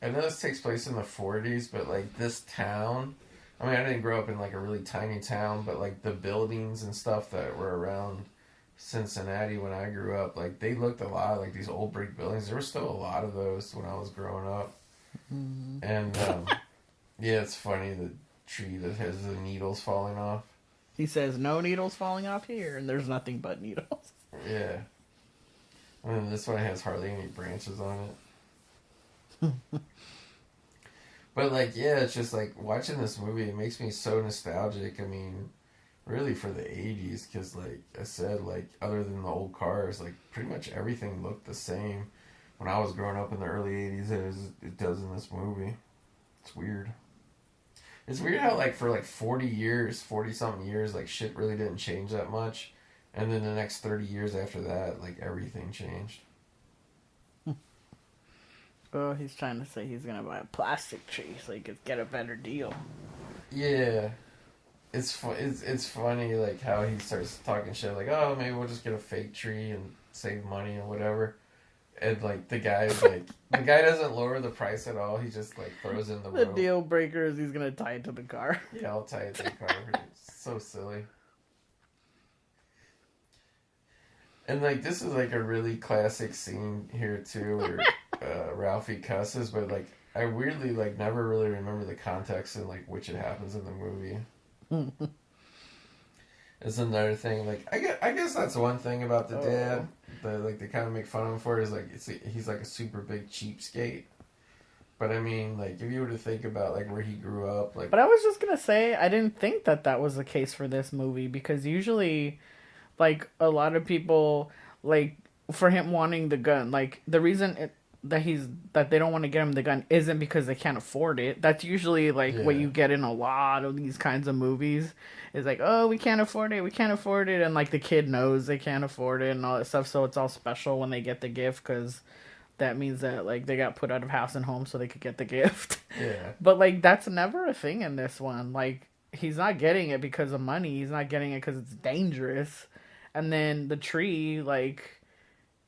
I know this takes place in the 40s, but like this town, I mean, I didn't grow up in like a really tiny town, but like the buildings and stuff that were around Cincinnati when I grew up, like they looked a lot like these old brick buildings. There were still a lot of those when I was growing up. Mm-hmm. And yeah, it's funny, the tree that has the needles falling off. He says, no needles falling off here, and there's nothing but needles. Yeah. And then this one has hardly any branches on it. But, like, yeah, it's just, like, watching this movie, it makes me so nostalgic. I mean, really for the 80s, because, like I said, like, other than the old cars, like, pretty much everything looked the same when I was growing up in the early 80s as it does in this movie. It's weird. It's weird how, like, for, like, 40-something years, like, shit really didn't change that much. And then the next 30 years after that, like, everything changed. Oh, he's trying to say he's going to buy a plastic tree so he could get a better deal. Yeah. It's funny, like, how he starts talking shit, like, oh, maybe we'll just get a fake tree and save money and whatever. And, like, the guy's, like, the guy doesn't lower the price at all. He just, like, throws in the The rope. deal breaker is he's going to tie it to the car. Yeah, I'll tie it to the car. It's so silly. And, like, this is, like, a really classic scene here, too, where Ralphie cusses, but, like, I weirdly, like, never really remember the context and, like, which it happens in the movie. It's another thing, like, I guess that's one thing about the dad that, like, they kind of make fun of him for is, like, he's, like, a super big cheapskate. But, I mean, like, if you were to think about, like, where he grew up, like... But I was just going to say, I didn't think that was the case for this movie, because usually... Like, a lot of people, like, for him wanting the gun, like, the reason that they don't want to get him the gun isn't because they can't afford it. That's usually, like, what you get in a lot of these kinds of movies. Is like, oh, we can't afford it, and, like, the kid knows they can't afford it and all that stuff, so it's all special when they get the gift, because that means that, like, they got put out of house and home so they could get the gift. Yeah. But, like, that's never a thing in this one. Like, he's not getting it because of money, he's not getting it because it's dangerous. And then the tree, like,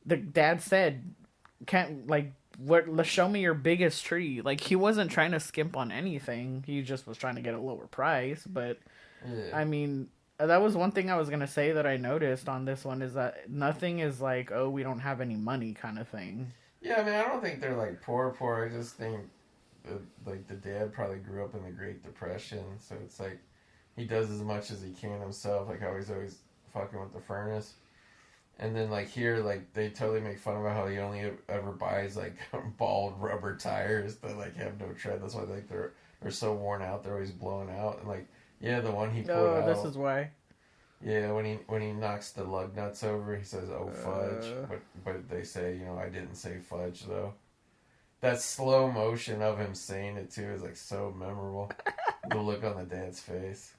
the dad said, can't, like, show me your biggest tree. Like, he wasn't trying to skimp on anything. He just was trying to get a lower price. But, I mean, that was one thing I was going to say that I noticed on this one is that nothing is like, oh, we don't have any money kind of thing. Yeah, I mean, I don't think they're, like, poor. I just think, like, the dad probably grew up in the Great Depression. So it's like, he does as much as he can himself. Like, how he's always... fucking with the furnace. And then, like, here, like, they totally make fun about how he only ever buys, like, bald rubber tires that, like, have no tread. That's why, like, they're so worn out. They're always blown out. And, like, yeah, the one he pulled out. Oh, this is why. Yeah, when he knocks the lug nuts over, he says, oh, fudge. But they say, you know, I didn't say fudge, though. That slow motion of him saying it, too, is, like, so memorable. The look on the dad's face.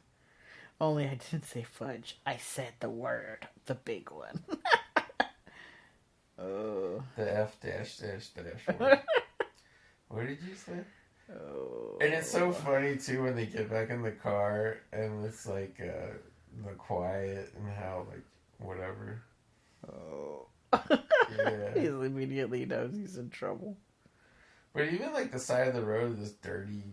Only I didn't say fudge. I said the word. The big one. Oh. The F dash word. What did you say? Oh. And it's so funny, too, when they get back in the car, and it's like, the quiet, and how, like, whatever. Oh. Yeah. He immediately knows he's in trouble. But even, like, the side of the road, this dirty...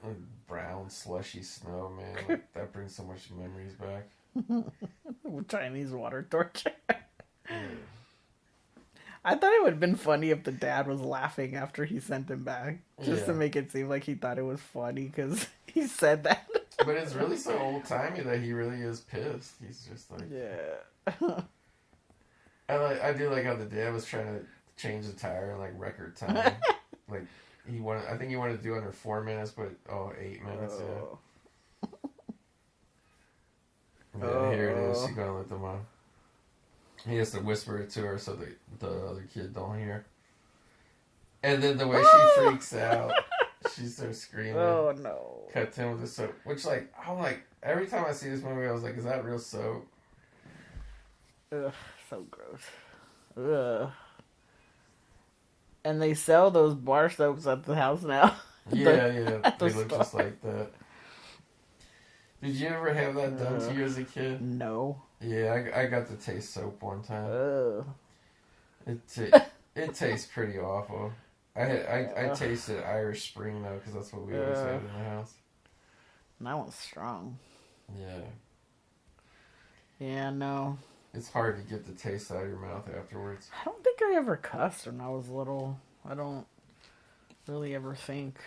like, brown slushy snow, man, like, that brings so much memories back. Chinese water torture. Yeah. I thought it would have been funny if the dad was laughing after he sent him back, just to make it seem like he thought it was funny because he said that. But it's really so old timey that he really is pissed. He's just like, yeah. I do like how the dad was trying to change the tire in like record time. Like, I think he wanted to do under 4 minutes, but 8 minutes. Yeah, here it is. She's gonna let them on. He has to whisper it to her so the other kid don't hear. And then the way she freaks out, she starts screaming. Oh no! Cut to him with the soap, which I'm like every time I see this movie, I was like, is that real soap? Ugh, so gross. Ugh. And they sell those bar soaps at the house now. Yeah. They look just like that. Did you ever have that done to you as a kid? No. Yeah, I got to taste soap one time. Ugh. It tastes pretty awful. I tasted Irish Spring though, because that's what we always had in the house. And that one's strong. Yeah. Yeah, no. It's hard to get the taste out of your mouth afterwards. I don't think I ever cussed when I was little. I don't really ever think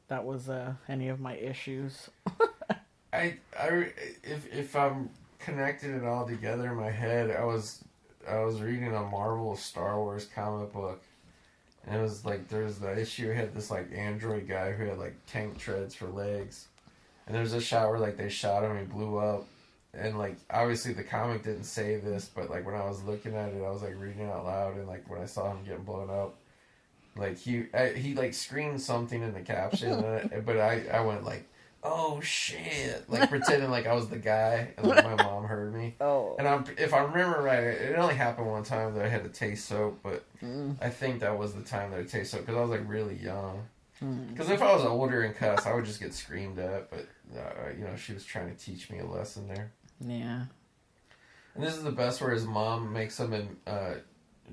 that was any of my issues. If I'm connecting it all together in my head, I was reading a Marvel Star Wars comic book, and it was like there's the issue had this like android guy who had like tank treads for legs, and there's a shot where like they shot him and he blew up, and like obviously the comic didn't say this, but like when I was looking at it, I was like reading it out loud, and like when I saw him getting blown up, like he like screamed something in the caption, but I went like, oh shit, like pretending like I was the guy, and like my mom heard me. Oh. And if I remember right, it only happened one time that I had to taste soap, but I think that was the time that I tasted soap, because I was like really young. Because if I was older and cuss, I would just get screamed at, but you know, she was trying to teach me a lesson there. Yeah. And this is the best where his mom makes him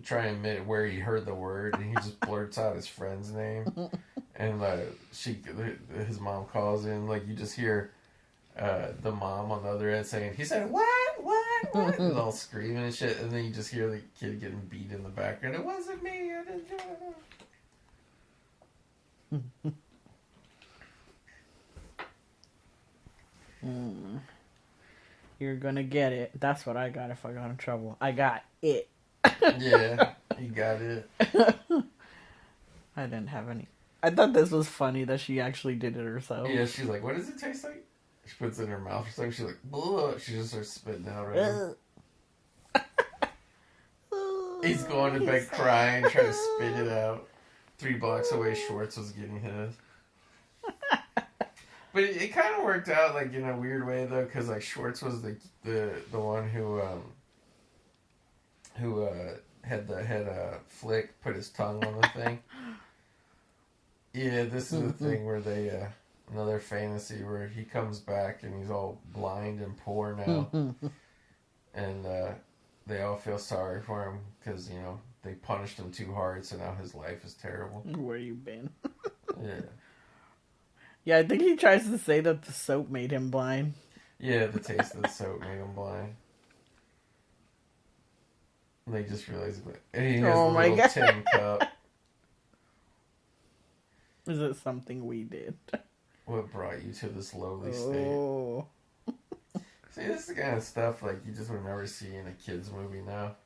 try and admit where he heard the word, and he just blurts out his friend's name. And his mom calls in, like you just hear the mom on the other end saying, he said, what? And all screaming and shit, and then you just hear the kid getting beat in the background. It wasn't me, I didn't do it. You're gonna get it. That's what I got if I got in trouble. I got it. Yeah, you got it. I didn't have any. I thought this was funny that she actually did it herself. Yeah, she's like, what does it taste like? She puts it in her mouth or something. She's like, bleh. She just starts spitting out right He's going to bed crying, trying to spit it out. 3 blocks away, Schwartz was getting his. But it kind of worked out, like, in a weird way, though, because, like, Schwartz was the one who had Flick put his tongue on the thing. Yeah, this is the thing where they, another fantasy where he comes back and he's all blind and poor now. And they all feel sorry for him because, you know, they punished him too hard, so now his life is terrible. Where you been? Yeah. Yeah, I think he tries to say that the soap made him blind. Yeah, the taste of the soap made him blind. And they just realized it. And he has a little tin cup. Is it something we did? What brought you to this lowly state? See, this is the kind of stuff like you just would never see in a kid's movie now.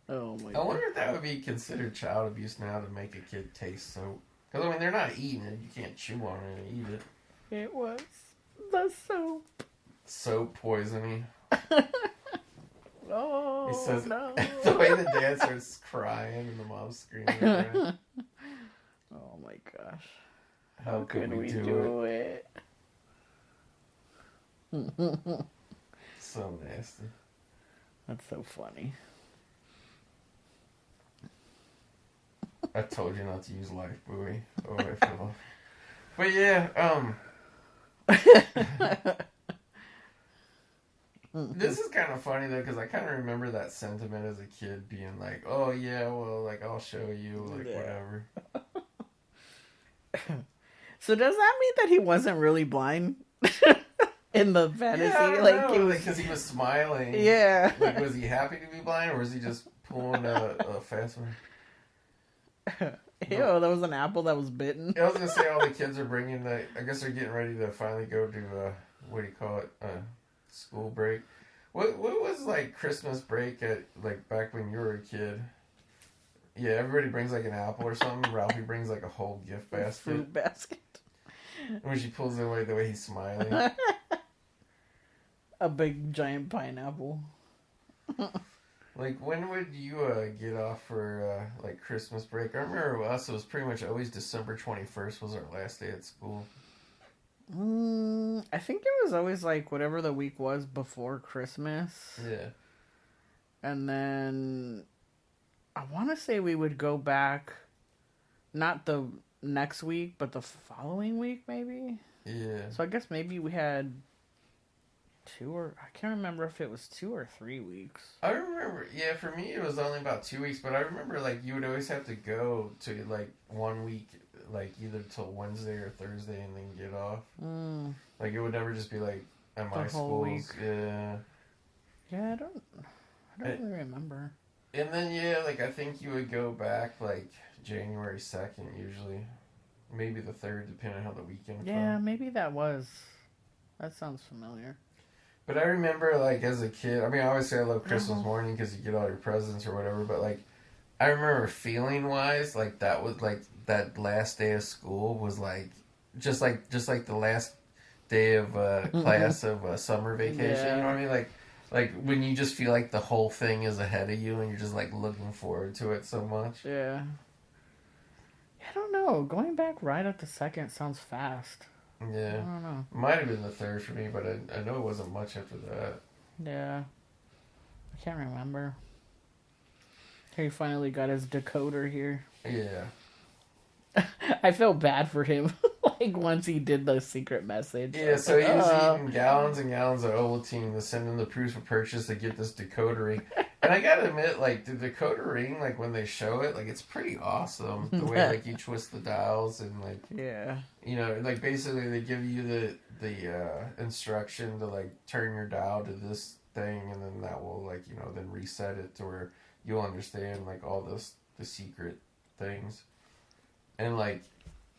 Oh my God. I wonder if that would be considered child abuse now to make a kid taste soap. Because, I mean, they're not eating it. You can't chew on it and eat it. It was the soap. Soap poisoning. Oh, he says, no. The way the dad starts crying and the mom's screaming. Oh my gosh. How could we do it? So nasty. That's so funny. I told you not to use life buoy. Oh, I feel. But yeah, this is kind of funny though, because I kind of remember that sentiment as a kid, being like, "Oh yeah, well, like I'll show you, like whatever." So does that mean that he wasn't really blind in the fantasy? Yeah, like know, because he was smiling. Yeah. Like, was he happy to be blind, or was he just pulling a fast one? Ew, there was an apple that was bitten. I was gonna say all the kids are bringing the. I guess they're getting ready to finally go to what do you call it? School break. What was like Christmas break at like back when you were a kid? Yeah, everybody brings like an apple or something. Ralphie brings like a whole gift basket. Fruit basket. And when she pulls it away, the way he's smiling. A big giant pineapple. Like, when would you get off for like Christmas break? I remember with us, it was pretty much always December 21st was our last day at school. I think it was always like whatever the week was before Christmas. Yeah. And then I want to say we would go back, not the next week, but the following week maybe. Yeah. So I guess maybe we had I can't remember if it was 2 or 3 weeks. I remember, yeah, for me it was only about 2 weeks, but I remember like you would always have to go to like 1 week, like either till Wednesday or Thursday, and then get off. Like it would never just be like at my schools. Yeah. Yeah, I don't really remember. And then yeah, like I think you would go back like January 2nd usually, maybe the 3rd, depending on how the weekend. Yeah, fell. Maybe that sounds familiar. But I remember, like, as a kid, I mean, obviously I love Christmas morning because you get all your presents or whatever, but, like, I remember feeling-wise, like, that was, like, that last day of school was, like, just like the last day of class of summer vacation, yeah. You know what I mean? Like, when you just feel like the whole thing is ahead of you and you're just, like, looking forward to it so much. Yeah. I don't know. Going back right at the second sounds fast. Yeah. I don't know. Might have been the 3rd for me, but I know it wasn't much after that. Yeah. I can't remember. He finally got his decoder here. Yeah. I felt bad for him. Like, once he did the secret message. Yeah, so he was eating gallons and gallons of Ovaltine to send in the proofs of purchase to get this decoder ring. And I gotta admit, like, the decoder ring, like, when they show it, like, it's pretty awesome. The way, like, you twist the dials and, like... Yeah. You know, like, basically they give you the instruction to, like, turn your dial to this thing, and then that will, like, you know, then reset it to where you'll understand, like, all the secret things. And, like...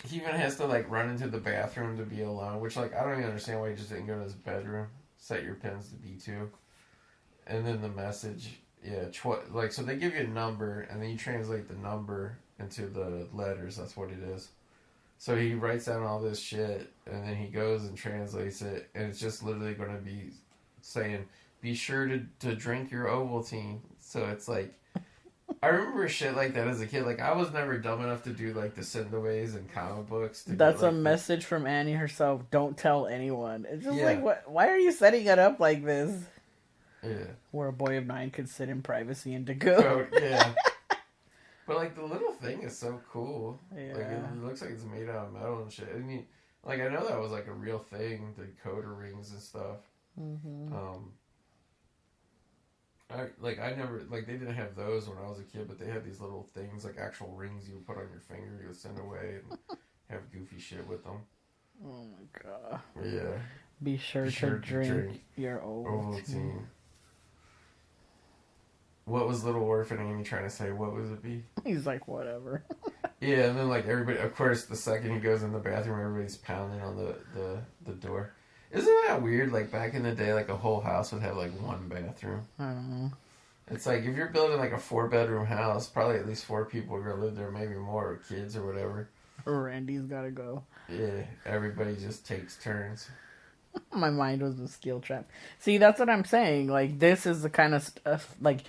He even has to, like, run into the bathroom to be alone, which, like, I don't even understand why he just didn't go to his bedroom. Set your pins to B2. And then the message, yeah, so they give you a number, and then you translate the number into the letters. That's what it is. So he writes down all this shit, and then he goes and translates it, and it's just literally going to be saying, be sure to drink your Ovaltine. So it's like... I remember shit like that as a kid. Like, I was never dumb enough to do, like, the sendaways and comic books. That's a message from Annie herself. Don't tell anyone. It's just like, what? Why are you setting it up like this? Yeah. Where a boy of 9 could sit in privacy and decode. Yeah. But, like, the little thing is so cool. Yeah. Like, it looks like it's made out of metal and shit. I mean, like, I know that was, like, a real thing, the decoder rings and stuff. Mm-hmm. I never, like, they didn't have those when I was a kid, but they had these little things, like actual rings you would put on your finger, you would send away and have goofy shit with them. Oh my god. Yeah. Be sure to drink your Ovaltine. What was Little Orphan Amy trying to say? What was it be? He's like, whatever. Yeah, and then, like, everybody, of course, the second he goes in the bathroom, everybody's pounding on the door. Isn't that weird? Like, back in the day, like, a whole house would have, like, one bathroom. I don't know. It's like, if you're building, like, a 4-bedroom house, probably at least 4 people are going to live there, maybe more, or kids or whatever. Randy's got to go. Yeah, everybody just takes turns. My mind was a steel trap. See, that's what I'm saying. Like, this is the kind of stuff, like,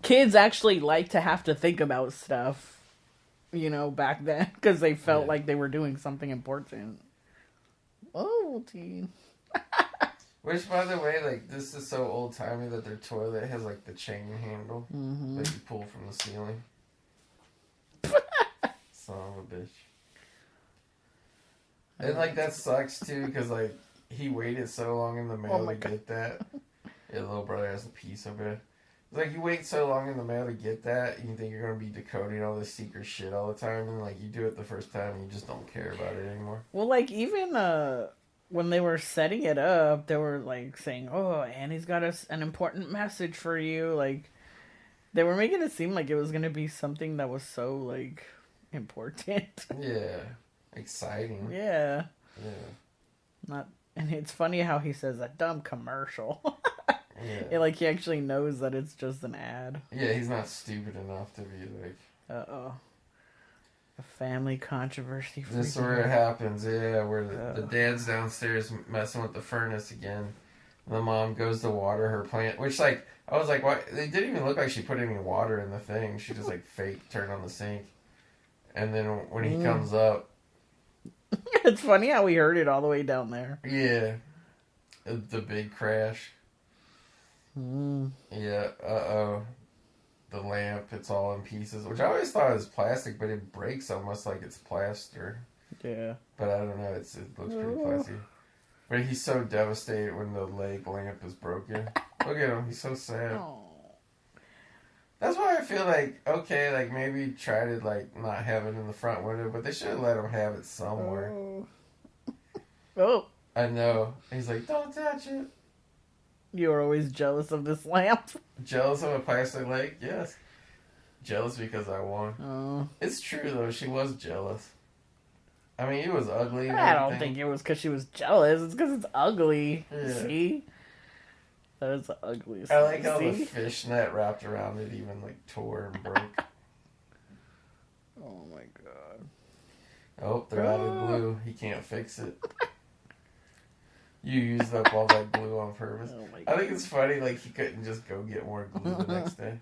kids actually like to have to think about stuff, you know, back then, because they felt like they were doing something important. Ovaltine. Which, by the way, like, this is so old-timey that their toilet has, like, the chain handle that you pull from the ceiling. Son of a bitch. And, like, that sucks, too, because, like, he waited so long in the mail to get that. Yeah, little brother has a piece of it. It's like, you wait so long in the mail to get that, you think you're going to be decoding all this secret shit all the time, and, like, you do it the first time, and you just don't care about it anymore. Well, like, even, when they were setting it up, they were, like, saying, oh, Annie's got an important message for you. Like, they were making it seem like it was going to be something that was so, like, important. Yeah. Exciting. Yeah. Yeah. And it's funny how he says a dumb commercial. Yeah. Like, he actually knows that it's just an ad. Yeah, he's not stupid enough to be, like... Uh-oh. A family controversy. This is where it happens, yeah, where the dad's downstairs messing with the furnace again. And the mom goes to water her plant, which, like, I was like, why? It didn't even look like she put any water in the thing. She just, like, fake turned on the sink. And then when he comes up... It's funny how we heard it all the way down there. Yeah. The big crash. Yeah, uh-oh. The lamp, it's all in pieces, which I always thought it was plastic, but it breaks almost like it's plaster. Yeah. But I don't know, it looks pretty plastic. But he's so devastated when the leg lamp is broken. Look at him, he's so sad. Oh. That's why I feel like, okay, like maybe try to like not have it in the front window, but they should have let him have it somewhere. Oh. I know. He's like, don't touch it. You were always jealous of this lamp. Jealous of a plastic leg? Yes. Jealous because I won. Oh. It's true though, she was jealous. I mean, it was ugly and I don't everything. think it was because she was jealous. It's because it's ugly. Yeah. See? That is the ugliest I like thing. how the See? fishnet wrapped around it even like tore and broke. Oh my god. Oh, they're out of glue. He can't fix it. You used up all that glue on purpose. Oh my I god. think it's funny, like, he couldn't just go get more glue the next day.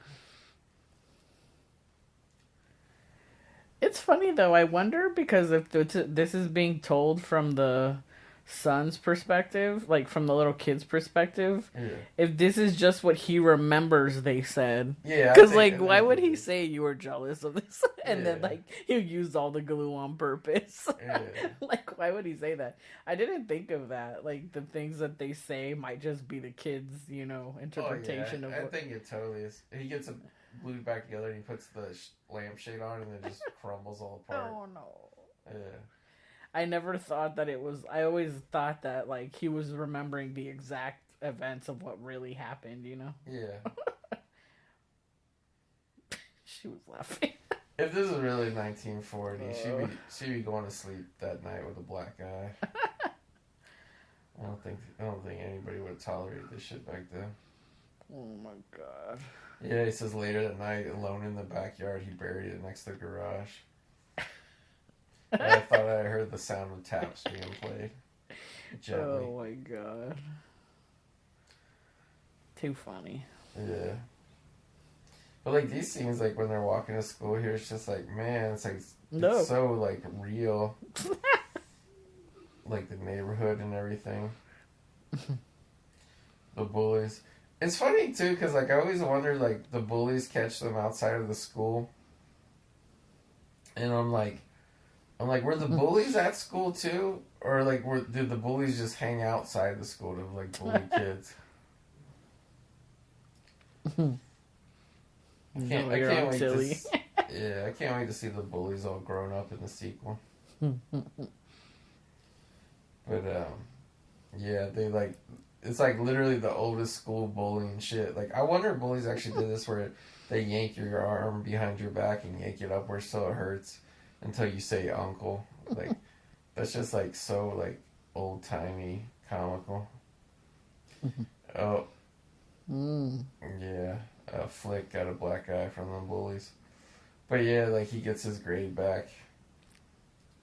It's funny though. I wonder because if this is being told from the son's perspective, like from the little kid's perspective, Yeah. if this is just what he remembers they said. Yeah. Because, like, why would he say you were jealous of this? And then, Yeah. like, you used all the glue on purpose. Yeah. Like, why would he say that? I didn't think of that. Like, the things that they say might just be the kid's, interpretation of I what... think it totally is. He gets it glued back together and he puts the lampshade on and then just crumbles all apart. Oh, no. Yeah. I never thought that it was... I always thought that, like, he was remembering the exact events of what really happened, Yeah. She was laughing. If this is really 1940, she'd be going to sleep that night with a black eye. I don't think anybody would have tolerated this shit back then. Oh my god. Yeah, he says later that night, alone in the backyard, he buried it next to the garage. And I thought I heard the sound of taps being played. Gently. Oh my god. Too funny. Yeah. But like these scenes, like when they're walking to school here, it's just like, man, it's like it's so like real. Like the neighborhood and everything. The bullies. It's funny too, because like I always wonder, like the bullies catch them outside of the school, and I'm like, were the bullies at school too, or like did the bullies just hang outside the school to like bully kids? I can't wait to yeah, I can't wait to see the bullies all grown up in the sequel. But yeah, they like it's like literally the oldest school bullying shit. Like I wonder if bullies actually did this where they yank your arm behind your back and yank it upwards so it hurts until you say uncle. Like that's just like so like old timey comical. Oh. Yeah. Flick got a black eye from them bullies. But yeah, like he gets his grade back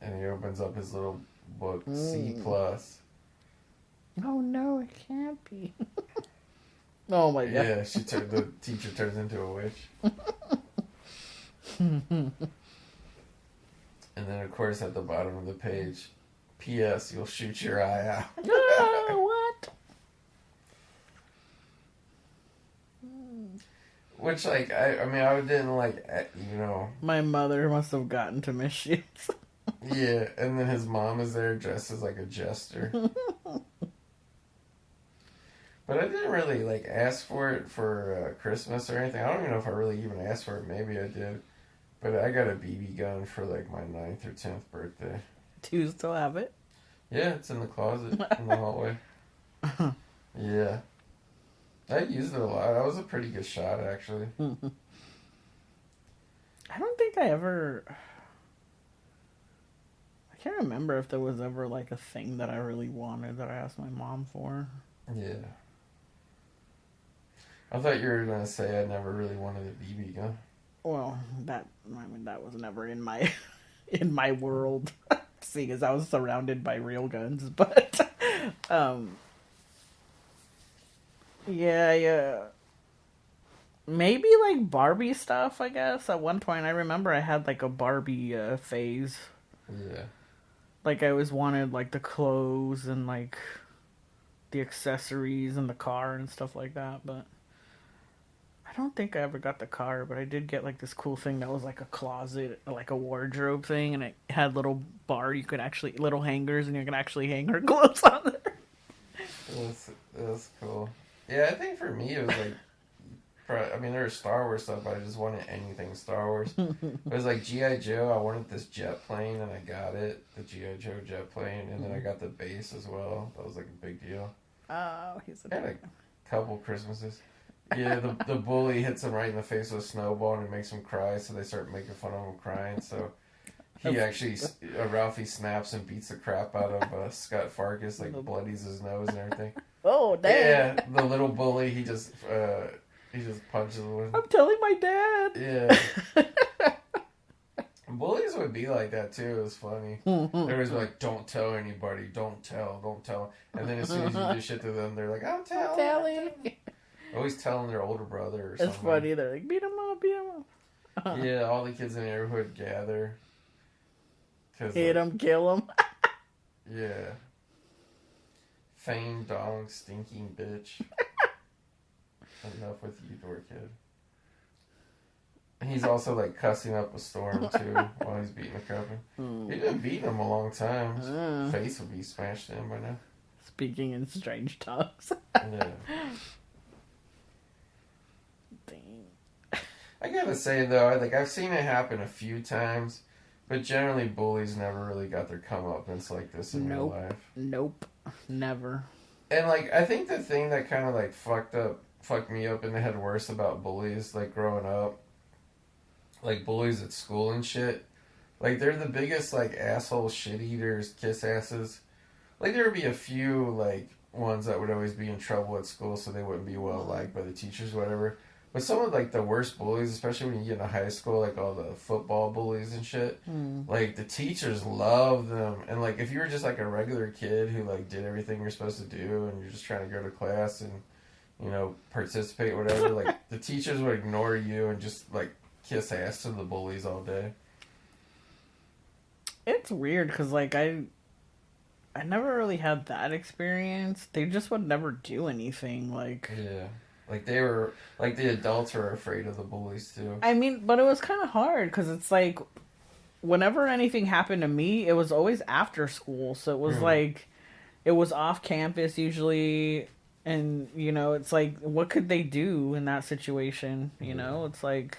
and he opens up his little book, C+. Oh no, it can't be. Oh my god. Yeah, the teacher turns into a witch. And then of course at the bottom of the page, P.S. You'll shoot your eye out. What? Which, like, I mean, I didn't, like, My mother must have gotten to mischief. Yeah, and then his mom is there dressed as, like, a jester. But I didn't really, like, ask for it for Christmas or anything. I don't even know if I really even asked for it. Maybe I did. But I got a BB gun for, like, my 9th or 10th birthday. Do you still have it? Yeah, it's in the closet in the hallway. Yeah. I used it a lot. That was a pretty good shot, actually. I don't think I ever... I can't remember if there was ever, like, a thing that I really wanted that I asked my mom for. Yeah. I thought you were going to say I never really wanted a BB gun. Well, that was never in my in my world, seeing as I was surrounded by real guns, but yeah. Maybe like Barbie stuff, I guess. At one point I remember I had like a Barbie phase. Yeah. Like I always wanted like the clothes and like the accessories and the car and stuff like that, but I don't think I ever got the car, but I did get like this cool thing that was like a closet, like a wardrobe thing, and it had little little hangers, and you could actually hang her clothes on there. That's cool. Yeah, I think for me it was like, I mean, there was Star Wars stuff, but I just wanted anything Star Wars. It was like G.I. Joe. I wanted this jet plane, and I got it, the G.I. Joe jet plane, and then I got the base as well. That was like a big deal. Oh, he's a I had a couple Christmases. Yeah, the bully hits him right in the face with a snowball, and it makes him cry, so they start making fun of him crying, so... He actually, Ralphie snaps and beats the crap out of Scott Farkas, like bloodies his nose and everything. Oh, damn. Yeah, the little bully, he just punches him. I'm telling my dad. Yeah. Bullies would be like that too. It was funny. They was like, "Don't tell anybody. Don't tell." And then as soon as you do shit to them, they're like, "I'm telling." Always telling their older brother or something. It's funny. They're like, "Beat him up." Yeah, all the kids in the neighborhood gather. Hit him, kill him. Yeah. Fame dong, stinking bitch. Enough with you, dorkhead. He's also like cussing up a storm too while he's beating the crap out. He's been beating him a long time. His face would be smashed in by now. Speaking in strange tongues. Yeah. Dang. I gotta say though, I've seen it happen a few times, but generally bullies never really got their comeuppance like this in real life. Nope. Never. And like I think the thing that kind of like fucked me up in the head worse about bullies, like growing up, like bullies at school and shit, like they're the biggest like asshole shit eaters, kiss asses. Like there would be a few like ones that would always be in trouble at school, so they wouldn't be well liked by the teachers, or whatever. But some of like the worst bullies, especially when you get into high school, like all the football bullies and shit, like the teachers love them. And like if you were just like a regular kid who like did everything you're supposed to do, and you're just trying to go to class and, you know, participate, whatever, like the teachers would ignore you and just like kiss ass to the bullies all day. It's weird because like I never really had that experience. They just would never do anything. Like yeah. Like, they were, like, the adults were afraid of the bullies, too. I mean, but it was kind of hard, because it's like, whenever anything happened to me, it was always after school, so it was like, it was off campus, usually, and, you know, it's like, what could they do in that situation, you know? It's like,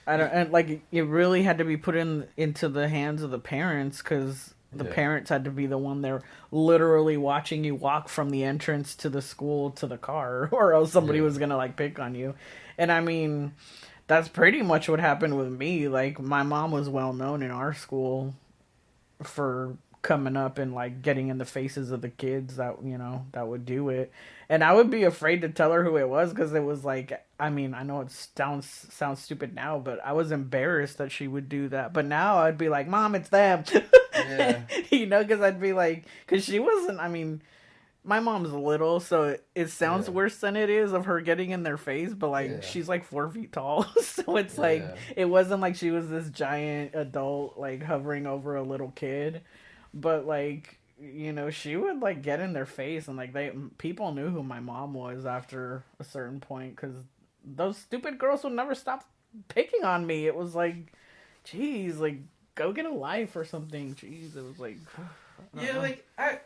I don't, and, like, it really had to be put into the hands of the parents, because the parents had to be the one there literally watching you walk from the entrance to the school to the car, or else somebody was gonna like pick on you. And I mean, that's pretty much what happened with me. Like, my mom was well known in our school for coming up and like getting in the faces of the kids that, you know, that would do it. And I would be afraid to tell her who it was, because it was like, I mean, I know it sounds stupid now, but I was embarrassed that she would do that. But now I'd be like, Mom, it's them. Yeah. You know, because I'd be like, because she wasn't, I mean, my mom's little, so it sounds worse than it is of her getting in their face, but like she's like 4 feet tall. So it's like, it wasn't like she was this giant adult like hovering over a little kid. But like, you know, she would like get in their face, and like people knew who my mom was after a certain point, because those stupid girls would never stop picking on me. It was like, geez, like, go get a life or something. Jeez, it was like, I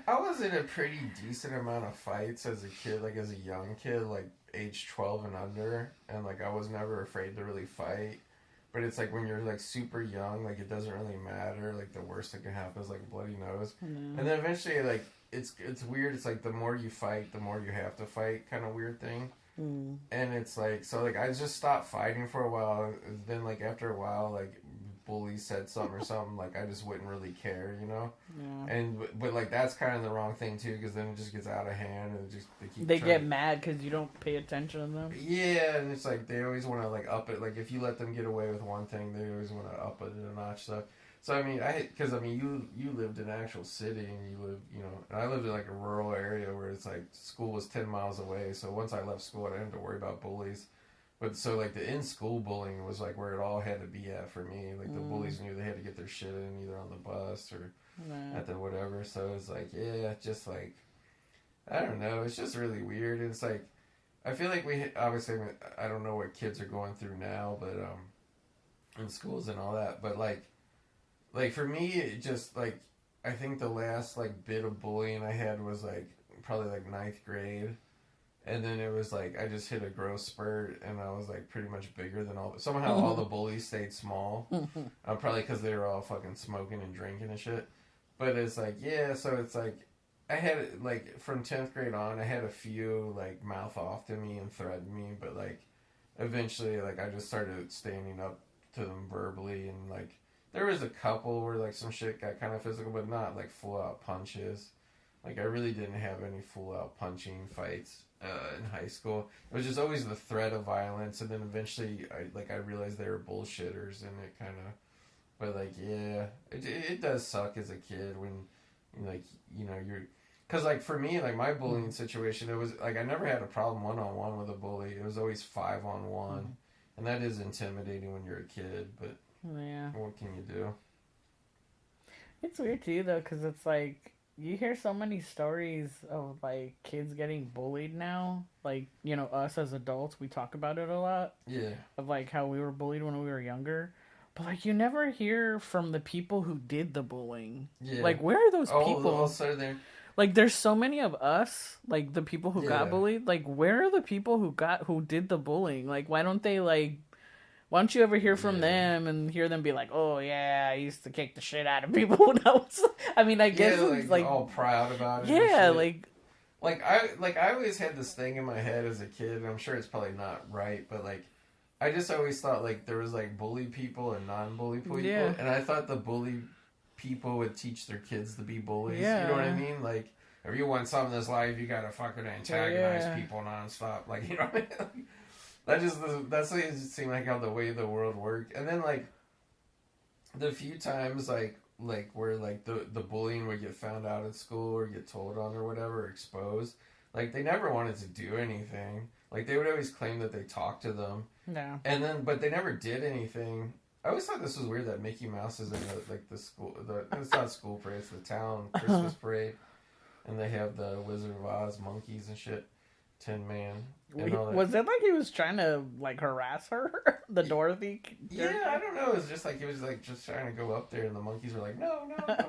was in a pretty decent amount of fights as a kid, like as a young kid, like age 12 and under, and like I was never afraid to really fight. But it's like when you're like super young, like it doesn't really matter. Like the worst that can happen is like a bloody nose. And then eventually, like it's weird. It's like the more you fight, the more you have to fight, kind of weird thing. And it's like, so like I just stopped fighting for a while. Then like after a while, like bully said something or something, like I just wouldn't really care, you know. And but like that's kind of the wrong thing too, because then it just gets out of hand, and they get mad because you don't pay attention to them. Yeah, and it's like they always want to like up it. Like if you let them get away with one thing, they always want to up it a notch. So I mean, because I mean you lived in an actual city, and you lived, you know, and I lived in like a rural area where it's like school was 10 miles away. So once I left school, I didn't have to worry about bullies. But so like the in-school bullying was like where it all had to be at for me. Like the bullies knew they had to get their shit in either on the bus or at the whatever. So it's like, yeah, just like, I don't know. It's just really weird. It's like, I feel like we obviously, I don't know what kids are going through now, but in schools and all that. But like for me, it just like, I think the last like bit of bullying I had was like probably like ninth grade. And then it was like I just hit a growth spurt, and I was like pretty much bigger than somehow all the bullies stayed small. Probably because they were all fucking smoking and drinking and shit. But it's like, yeah, so it's like I had like from 10th grade on, I had a few like mouth off to me and threaten me, but like eventually like I just started standing up to them verbally, and like there was a couple where like some shit got kind of physical, but not like full out punches. Like I really didn't have any full out punching fights in high school. It was just always the threat of violence, and then eventually I realized they were bullshitters, and it kind of, but like yeah, it does suck as a kid when like you're, because like for me like my bullying situation, it was like I never had a problem one-on-one with a bully. It was always 5-on-1, and that is intimidating when you're a kid. But yeah, what can you do? It's weird too though, because it's like you hear so many stories of like kids getting bullied now. Like, us as adults, we talk about it a lot. Yeah. Of like how we were bullied when we were younger. But like you never hear from the people who did the bullying. Yeah. Like where are those people? Also there. Like there's so many of us, like the people who got bullied. Like where are the people who did the bullying? Like why don't you ever hear from them and hear them be like, oh yeah, I used to kick the shit out of people when I was... I mean, I guess it's like... all proud about it. Yeah, Like I always had this thing in my head as a kid, and I'm sure it's probably not right, but like, I just always thought like there was like bully people and non-bully people, and I thought the bully people would teach their kids to be bullies. Yeah. You know what I mean? Like, if you want something in this life, you gotta fucking antagonize people nonstop. Like, you know what I mean? That's what it seemed like how the way the world worked. And then like the few times like where like the bullying would get found out at school or get told on or whatever, or exposed, like they never wanted to do anything. Like they would always claim that they talked to them. No. And then but they never did anything. I always thought this was weird that Mickey Mouse is in the school, it's not school parade, it's the town Christmas parade, and they have the Wizard of Oz monkeys and shit. Tin Man. Was it like he was trying to like harass her? The Dorothy character? Yeah, I don't know. It was just like he was like just trying to go up there, and the monkeys were like, no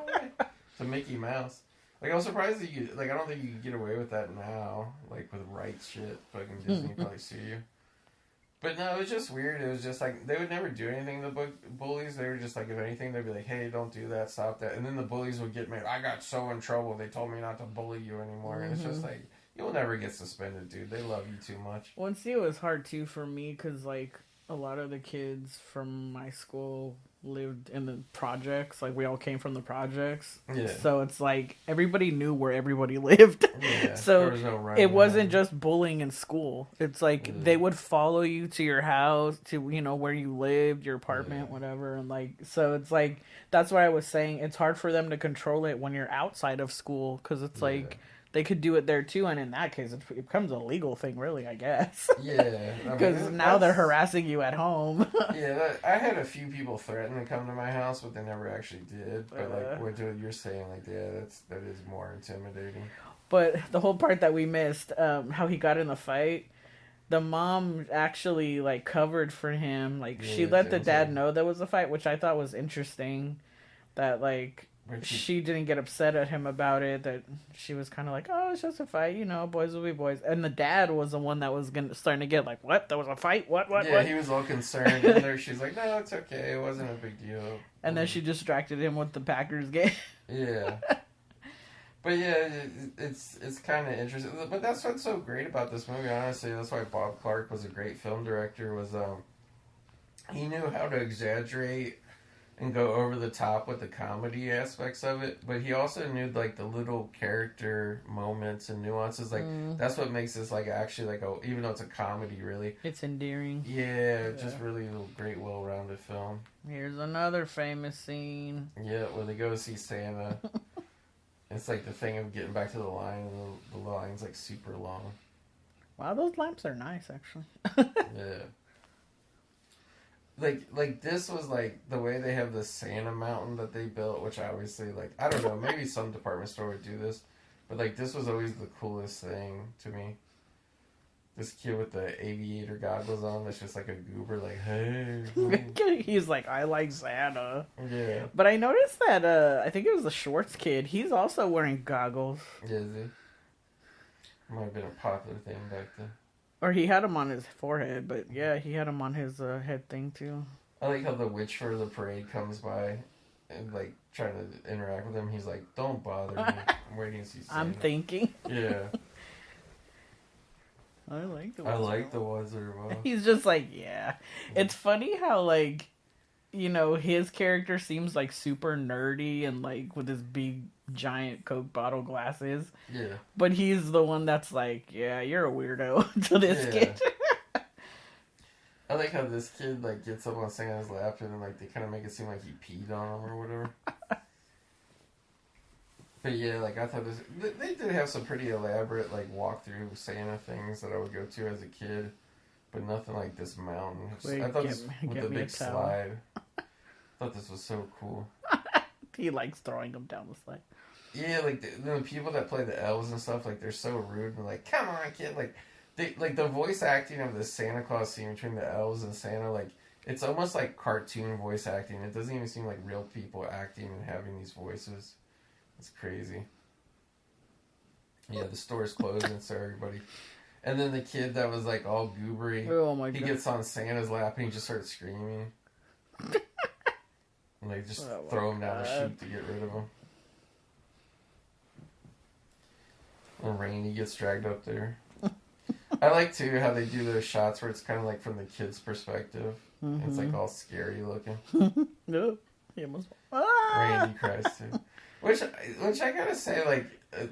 way. To Mickey Mouse. Like I was surprised that I don't think you could get away with that now. Like with rights shit, fucking Disney probably sue you. But no, it was just weird. It was just like they would never do anything to the bullies. They were just like, if anything, they'd be like, hey, don't do that, stop that. And then the bullies would get mad. I got so in trouble. They told me not to bully you anymore. And it's just like, you'll never get suspended, dude. They love you too much. Well, see, it was hard, too, for me, because, like, a lot of the kids from my school lived in the projects. Like, we all came from the projects. Yeah. So it's like, everybody knew where everybody lived. Yeah, so there was no it wasn't just bullying in school. It's like, they would follow you to your house, to, where you lived, your apartment, whatever. And, like, so it's like, that's why I was saying it's hard for them to control it when you're outside of school, because it's like... They could do it there too, and in that case, it becomes a legal thing, really, I guess. Yeah. Because now they're harassing you at home. Yeah, I had a few people threaten to come to my house, but they never actually did. But, like, what you're saying, like, yeah, that is more intimidating. But the whole part that we missed, how he got in the fight, the mom actually, like, covered for him. Like, she let the dad know there was a fight, which I thought was interesting. That, like... She didn't get upset at him about it, that she was kind of like, oh, it's just a fight, boys will be boys. And the dad was the one that was starting to get like, what? There was a fight? What? Yeah, he was all concerned. And there she's like, no, it's okay. It wasn't a big deal. And then she distracted him with the Packers game. Yeah. But yeah, it's kind of interesting. But that's what's so great about this movie, honestly. That's why Bob Clark was a great film director, was he knew how to exaggerate and go over the top with the comedy aspects of it, but he also knew like the little character moments and nuances. Like that's what makes this like actually like even though it's a comedy, really, it's endearing. Yeah, just really a great, well-rounded film. Here's another famous scene. Yeah, where they go see Santa. It's like the thing of getting back to the line, and the line's like super long. Wow, those lamps are nice, actually. Yeah. Like this was like the way they have the Santa mountain that they built, which I obviously like, I don't know, maybe some department store would do this, but like this was always the coolest thing to me. this kid with the aviator goggles on that's just like a goober, like, hey. He's like, I like Santa. Yeah. But I noticed that, I think it was the Schwartz kid. He's also wearing goggles. Yeah, is he? Might have been a popular thing back then. Or he had them on his forehead, but yeah, he had them on his head thing too. I like how the witch for the parade comes by and, like, trying to interact with him. He's like, don't bother me. I'm waiting to see Santa. I'm thinking. Yeah. I like the Wizard of Oz. He's just like, yeah. It's funny how, like, you know, his character seems like super nerdy and like with his big giant Coke bottle glasses. Yeah. But he's the one that's like, yeah, you're a weirdo to this kid. I like how this kid, like, gets up on Santa's lap and, like, they kind of make it seem like he peed on him or whatever. But yeah, like, I thought they did have some pretty elaborate, like, walkthrough Santa things that I would go to as a kid, but nothing like this mountain. Wait, I thought this, with the big slide, I thought this was so cool. He likes throwing them down the slide. Yeah, like, the people that play the elves and stuff, like, they're so rude and, like, come on, kid, like, the voice acting of the Santa Claus scene between the elves and Santa, like, it's almost like cartoon voice acting. It doesn't even seem like real people acting and having these voices. It's crazy. Yeah, the store's closing, so everybody... And then the kid that was, like, all goobery, oh my God. He gets on Santa's lap and he just starts screaming. And they just throw him down the chute to get rid of him. And Rainy gets dragged up there. I like, too, how they do those shots where it's kind of like from the kid's perspective. Mm-hmm. It's, like, all scary looking. No, he almost... Randy cries, too. Which I gotta say,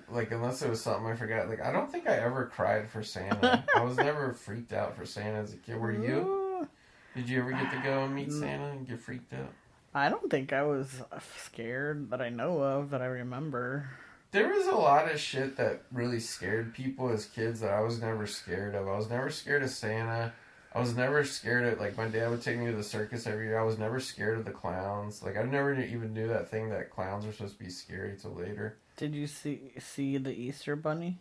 like, unless it was something I forgot, like, I don't think I ever cried for Santa. I was never freaked out for Santa as a kid. Were you? Did you ever get to go and meet Santa and get freaked out? I don't think I was scared that I know of, that I remember. There was a lot of shit that really scared people as kids that I was never scared of. I was never scared of Santa. I was never scared of, like, my dad would take me to the circus every year. I was never scared of the clowns. Like, I never even knew that thing that clowns were supposed to be scary till later. Did you see the Easter Bunny?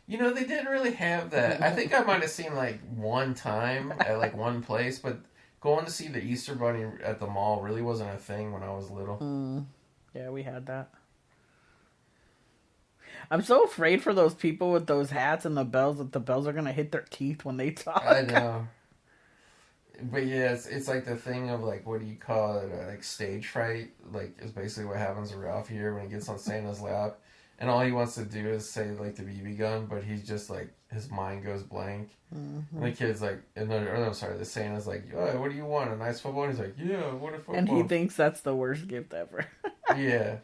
You know, they didn't really have that. I think I might have seen, like, one time at, like, one place, but going to see the Easter Bunny at the mall really wasn't a thing when I was little. Yeah, we had that. I'm so afraid for those people with those hats and the bells that the bells are going to hit their teeth when they talk. I know. But yeah, it's like the thing of, like, what do you call it? Like, stage fright. Like, is basically what happens to Ralph here when he gets on Santa's lap. And all he wants to do is say, like, the BB gun, but he's just, like, his mind goes blank. Mm-hmm. And the kid's like, the Santa's like, oh, what do you want? A nice football? And he's like, yeah, what a football. And he thinks that's the worst gift ever. Yeah.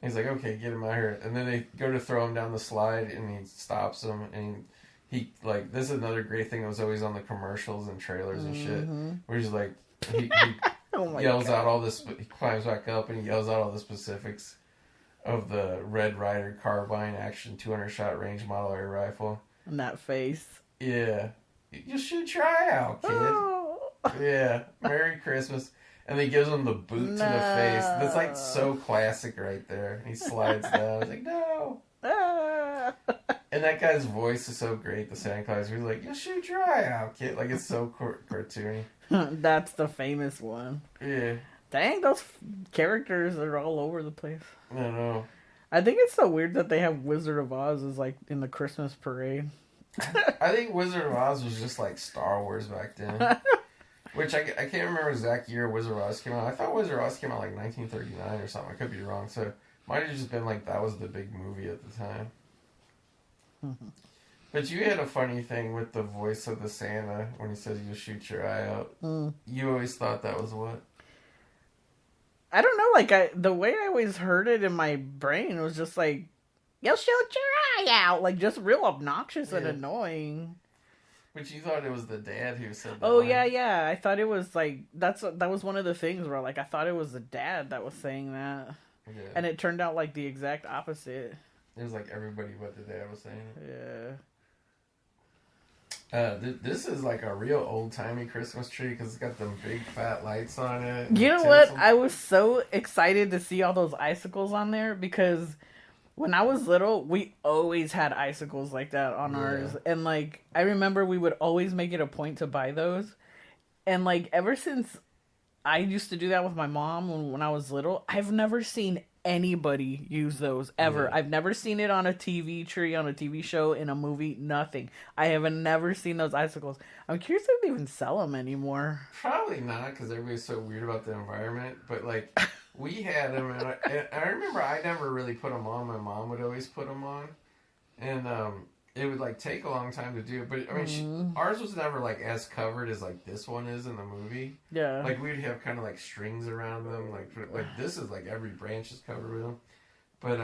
He's like, okay, get him out here. And then they go to throw him down the slide, and he stops him. And he like, this is another great thing that was always on the commercials and trailers and shit. Where he's like, he yells out all this, he climbs back up, and he yells out all the specifics of the Red Ryder carbine action 200-shot range model air rifle. And that face. Yeah. You should try out, kid. Oh. Yeah. Merry Christmas. And he gives him the boot to the face. That's, like, so classic right there. And he slides down. He's like, no. And that guy's voice is so great, the Santa Claus. He's like, you should try out, kid. Like, it's so cartoony. That's the famous one. Yeah. Dang, those characters are all over the place. I know. I think it's so weird that they have Wizard of Oz as, like, in the Christmas parade. I think Wizard of Oz was just like Star Wars back then. Which I can't remember exact year Wizard of Oz came out. I thought Wizard of Oz came out like 1939 or something. I could be wrong. So it might have just been like that was the big movie at the time. Mm-hmm. But you had a funny thing with the voice of the Santa when he says you'll shoot your eye out. You always thought that was what? I don't know. Like, the way I always heard it in my brain was just like, you'll shoot your eye out. Like, just real obnoxious and annoying. But you thought it was the dad who said that. Oh, yeah. I thought it was, like, that was one of the things where, like, I thought it was the dad that was saying that. Yeah. And it turned out, like, the exact opposite. It was, like, everybody but the dad was saying it. Yeah. This is, like, a real old-timey Christmas tree because it's got them big, fat lights on it. You know what? I was so excited to see all those icicles on there because When I was little, we always had icicles like that on ours. And, like, I remember we would always make it a point to buy those. And, like, ever since I used to do that with my mom when I was little, I've never seen anybody use those ever. I've never seen it on a TV tree, on a TV show, in a movie, nothing. I have never seen those icicles. I'm curious if they even sell them anymore. Probably not, because everybody's so weird about the environment. But, like, we had them, and I remember I never really put them on. My mom would always put them on. And, it would, like, take a long time to do. But, I mean, ours was never, like, as covered as, like, this one is in the movie. Yeah. Like, we'd have kind of, like, strings around them. Like this is, like, every branch is covered with them. But,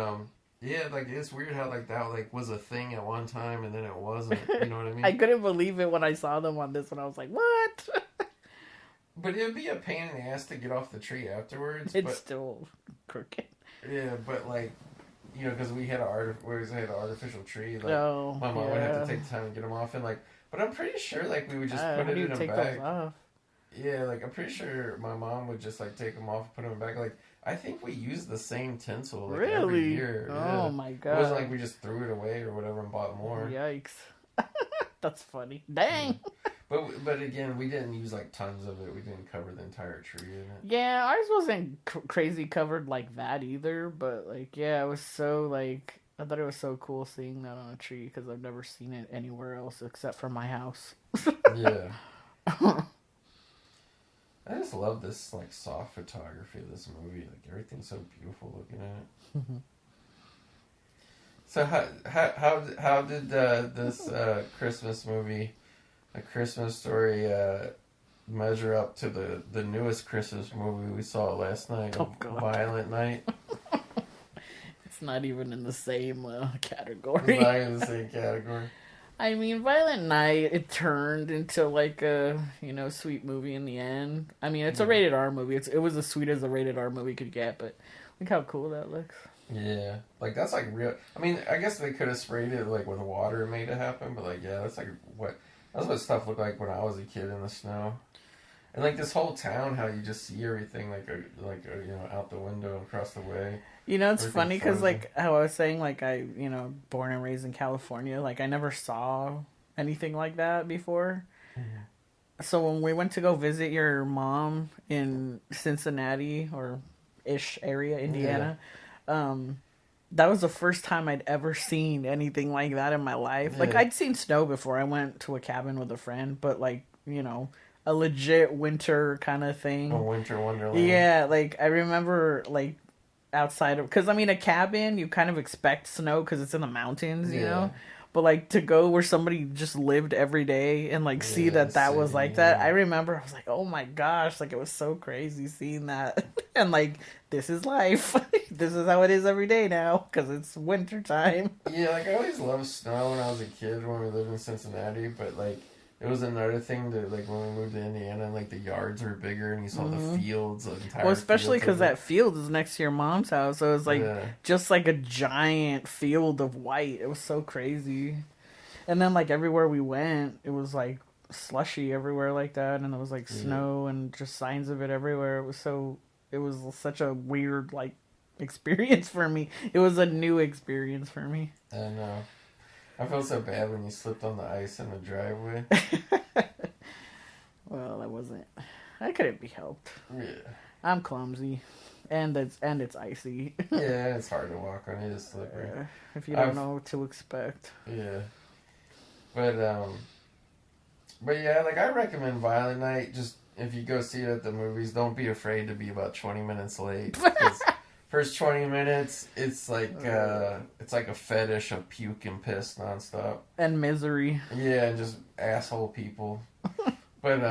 yeah, like, it's weird how, like, that, like, was a thing at one time and then it wasn't. You know what I mean? I couldn't believe it when I saw them on this one. I was like, what? But it would be a pain in the ass to get off the tree afterwards. It's still crooked. Yeah, but, like... You know, because we always had an artificial tree. Like, my mom would have to take the time to get them off, and like, but I'm pretty sure like we would just put it in a bag. Yeah, like I'm pretty sure my mom would just like take them off, and put them back. Like I think we used the same tinsel like, every year. Oh my god! It wasn't like we just threw it away or whatever and bought more. Yikes! That's funny. Dang. But again, we didn't use like tons of it. We didn't cover the entire tree in it. Yeah, ours wasn't crazy covered like that either. But like, yeah, it was so like I thought it was so cool seeing that on a tree because I've never seen it anywhere else except for my house. Yeah. I just love this like soft photography of this movie. Like everything's so beautiful looking at it. So how did this Christmas movie, A Christmas Story, measure up to the newest Christmas movie we saw last night, Violent Night? It's not even in the same category. It's not in the same category. I mean, Violent Night, it turned into like a, sweet movie in the end. I mean, it's a rated R movie. It was as sweet as a rated R movie could get, but look how cool that looks. Yeah. Like, that's like real. I mean, I guess they could have sprayed it like with water and made it happen, but like, yeah, that's what stuff looked like when I was a kid in the snow. And like this whole town, how you just see everything like out the window and across the way. It's funny because like how I was saying, like I, born and raised in California, like I never saw anything like that before. Mm-hmm. So when we went to go visit your mom in Cincinnati or ish area, Indiana, that was the first time I'd ever seen anything like that in my life. Yeah. Like I'd seen snow before. I went to a cabin with a friend, but like, a legit winter kind of thing. A winter wonderland. Yeah, like I remember like outside of, because I mean a cabin you kind of expect snow because it's in the mountains, you know, but like to go where somebody just lived every day and like see that was like that. I remember I was like, oh my gosh, like it was so crazy seeing that. And like this is life. This is how it is every day now because it's winter time. Yeah, like I always loved snow when I was a kid when we lived in Cincinnati, but like it was another thing that, like, when we moved to Indiana, and, like, the yards were bigger, and you saw the fields, the entire Well, especially because that field is next to your mom's house, so it was, like, just, like, a giant field of white. It was so crazy. And then, like, everywhere we went, it was, like, slushy everywhere like that, and there was, like, snow and just signs of it everywhere. It was such a weird, like, experience for me. It was a new experience for me. I know. I felt so bad when you slipped on the ice in the driveway. Well, I couldn't be helped. Yeah. I'm clumsy. And it's icy. Yeah, it's hard to walk on. It is slippery. If you don't know what to expect. Yeah. But yeah, like I recommend Violent Night. Just if you go see it at the movies, don't be afraid to be about 20 minutes late. First 20 minutes, it's like a fetish of puke and piss nonstop. And misery. Yeah, and just asshole people. But,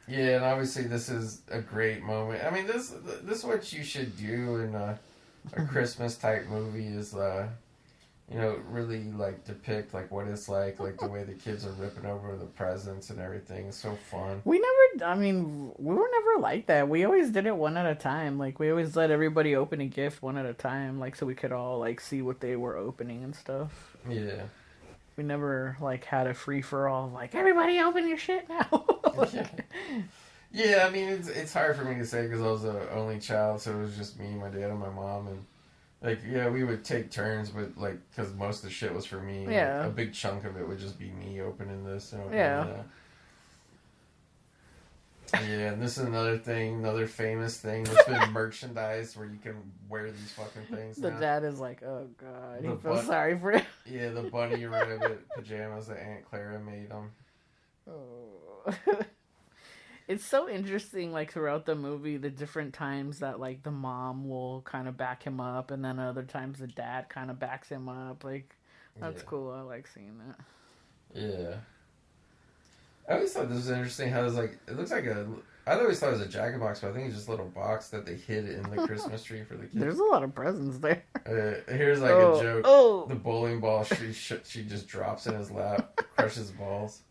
yeah, and obviously this is a great moment. I mean, this is what you should do in a Christmas-type movie is, really, like, depict, like, what it's like the way the kids are ripping over the presents and everything. It's so fun. We were never like that. We always did it one at a time. Like, we always let everybody open a gift one at a time, like, so we could all, like, see what they were opening and stuff. Yeah. We never, like, had a free-for-all, like, everybody open your shit now. Yeah, I mean, it's hard for me to say because I was the only child, so it was just me, my dad, and my mom, and Like, yeah, we would take turns, but, like, because most of the shit was for me. Yeah. Like, a big chunk of it would just be me opening this and opening Yeah. that. Yeah, and this is another thing, another famous thing that's been merchandised where you can wear these fucking things The now. dad is like, oh god, he The feels sorry for him. Yeah, the bunny rabbit pajamas that Aunt Clara made them. Oh. It's so interesting, like, throughout the movie, the different times that, like, the mom will kind of back him up, and then other times the dad kind of backs him up. Like, that's cool. I like seeing that. Yeah. I always thought this was interesting how it's like, it looks like I always thought it was a jacket box, but I think it's just a little box that they hid in the Christmas tree for the kids. There's a lot of presents there. Here's like a joke. Oh. The bowling ball, she just drops in his lap, crushes balls.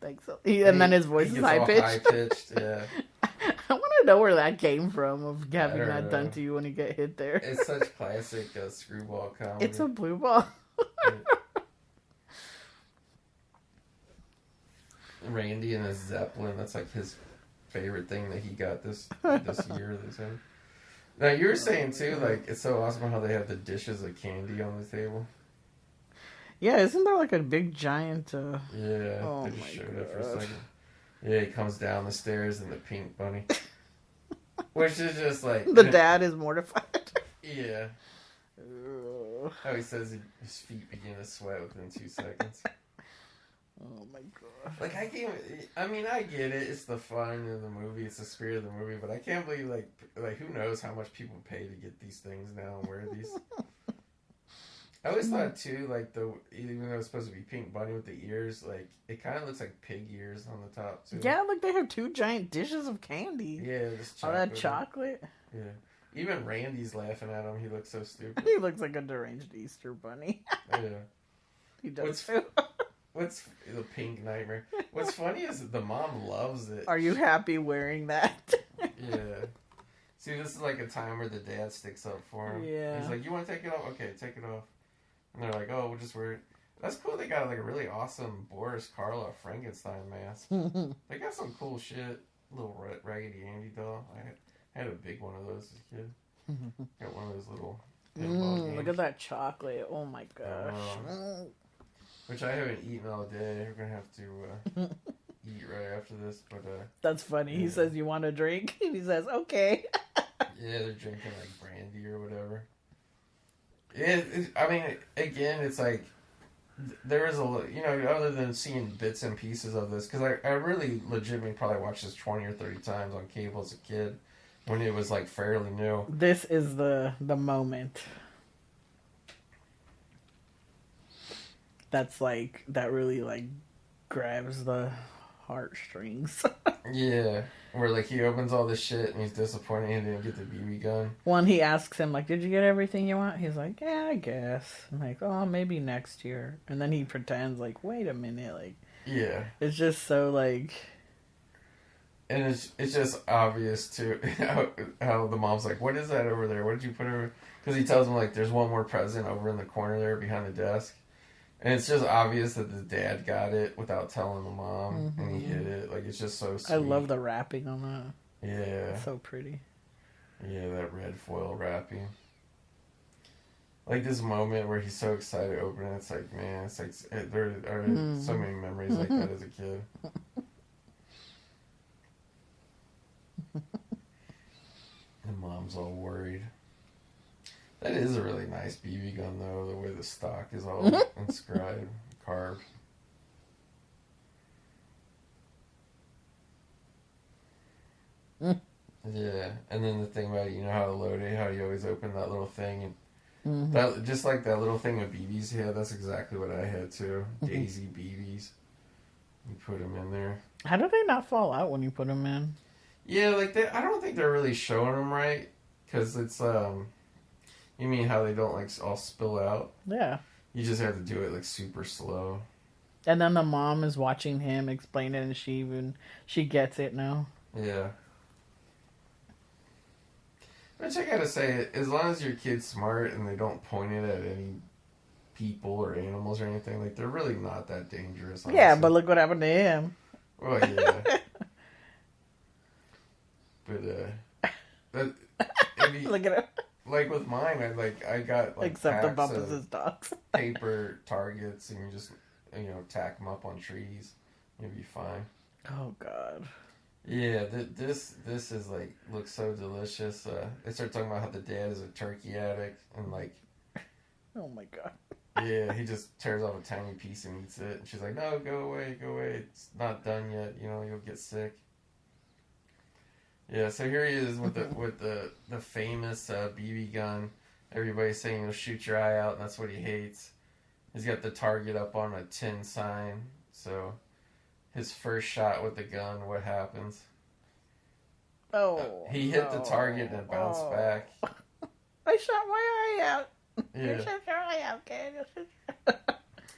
Thanks. And then his voice is high-pitched. High-pitched, yeah. I want to know where that came from, of having that know. done to you when you get hit there. It's such classic screwball comedy. It's a blue ball. Randy and his Zeppelin, that's like his favorite thing that he got this year. Now, you were saying, too, like, it's so awesome how they have the dishes of candy on the table. Yeah, isn't there like a big giant... Yeah, oh they just my showed it for a God. second. Yeah, he comes down the stairs in the pink bunny. Which is just like... The dad is mortified. Yeah. Ugh. How he says his feet begin to sweat within 2 seconds. Oh my god. Like, I get it. It's the fun of the movie. It's the spirit of the movie. But I can't believe, like who knows how much people pay to get these things now and wear these. I always thought, too, like, even though it's supposed to be pink bunny with the ears, like, it kind of looks like pig ears on the top, too. Yeah, like they have 2 giant dishes of candy. Yeah, just all chocolate. that chocolate. Yeah. Even Randy's laughing at him. He looks so stupid. He looks like a deranged Easter bunny. Yeah. He does too. What's the pink nightmare? What's funny is that the mom loves it. Are you happy wearing that? Yeah. See, this is like a time where the dad sticks up for him. Yeah. He's like, you want to take it off? Okay, take it off. And they're like, oh, we'll just wear it. That's cool. They got like a really awesome Boris Karloff Frankenstein mask. They got some cool shit. Little Raggedy Andy doll. I had a big one of those as a kid. Got one of those little pinball games. Look at that chocolate. Oh my gosh. Which I haven't eaten all day. We're gonna have to eat right after this, but That's funny. He says, you want a drink? And he says, okay. yeah, they're drinking like brandy or whatever. I mean, again, it's like there is other than seeing bits and pieces of this, because I really legitimately probably watched this 20 or 30 times on cable as a kid when it was like fairly new. This is the moment. That's like, that really like grabs the heartstrings. Yeah, where like he opens all this shit and he's disappointed he didn't get the BB gun. When he asks him like, did you get everything you want? He's like, yeah, I guess. I'm like, oh, maybe next year. And then he pretends like, wait a minute, like, Yeah, it's just so like, and it's just obvious too how the mom's like, what is that over there? What did you put over? Because he tells him like, there's one more present over in the corner there behind the desk. And it's just obvious that the dad got it without telling the mom, and he hid it. Like, it's just so sweet. I love the wrapping on that. Yeah. It's so pretty. Yeah, that red foil wrapping. Like, this moment where he's so excited to open it, it's like, man, it's like, there are so many memories like that as a kid. And mom's all worried. That is a really nice BB gun, though, the way the stock is all inscribed, carved. Yeah, and then the thing about it, you know how to load it, how you always open that little thing, and that just like that little thing with BBs here, that's exactly what I had too. Daisy BBs. You put them in there. How do they not fall out when you put them in? Yeah, like I don't think they're really showing them right, because it's you mean how they don't like all spill out? Yeah. You just have to do it like super slow. And then the mom is watching him explain it, and she gets it now. Yeah. Which I gotta say, as long as your kid's smart and they don't point it at any people or animals or anything, like, they're really not that dangerous. Honestly. Yeah, but look what happened to him. Well, yeah. But, Look at him. like with mine, I got like Except the packs bump of is his dogs. paper targets, and you just tack them up on trees. You'll be fine. Oh God. Yeah, this is like looks so delicious. They start talking about how the dad is a turkey addict, and like, Oh my God. yeah, he just tears off a tiny piece and eats it. And she's like, "No, go away, go away. It's not done yet. You'll get sick." Yeah, so here he is with the famous BB gun. Everybody's saying he'll shoot your eye out, and that's what he hates. He's got the target up on a tin sign, so his first shot with the gun, what happens? Oh. He hit the target and it bounced back. I shot my eye out. Yeah. You shot your eye out, kid.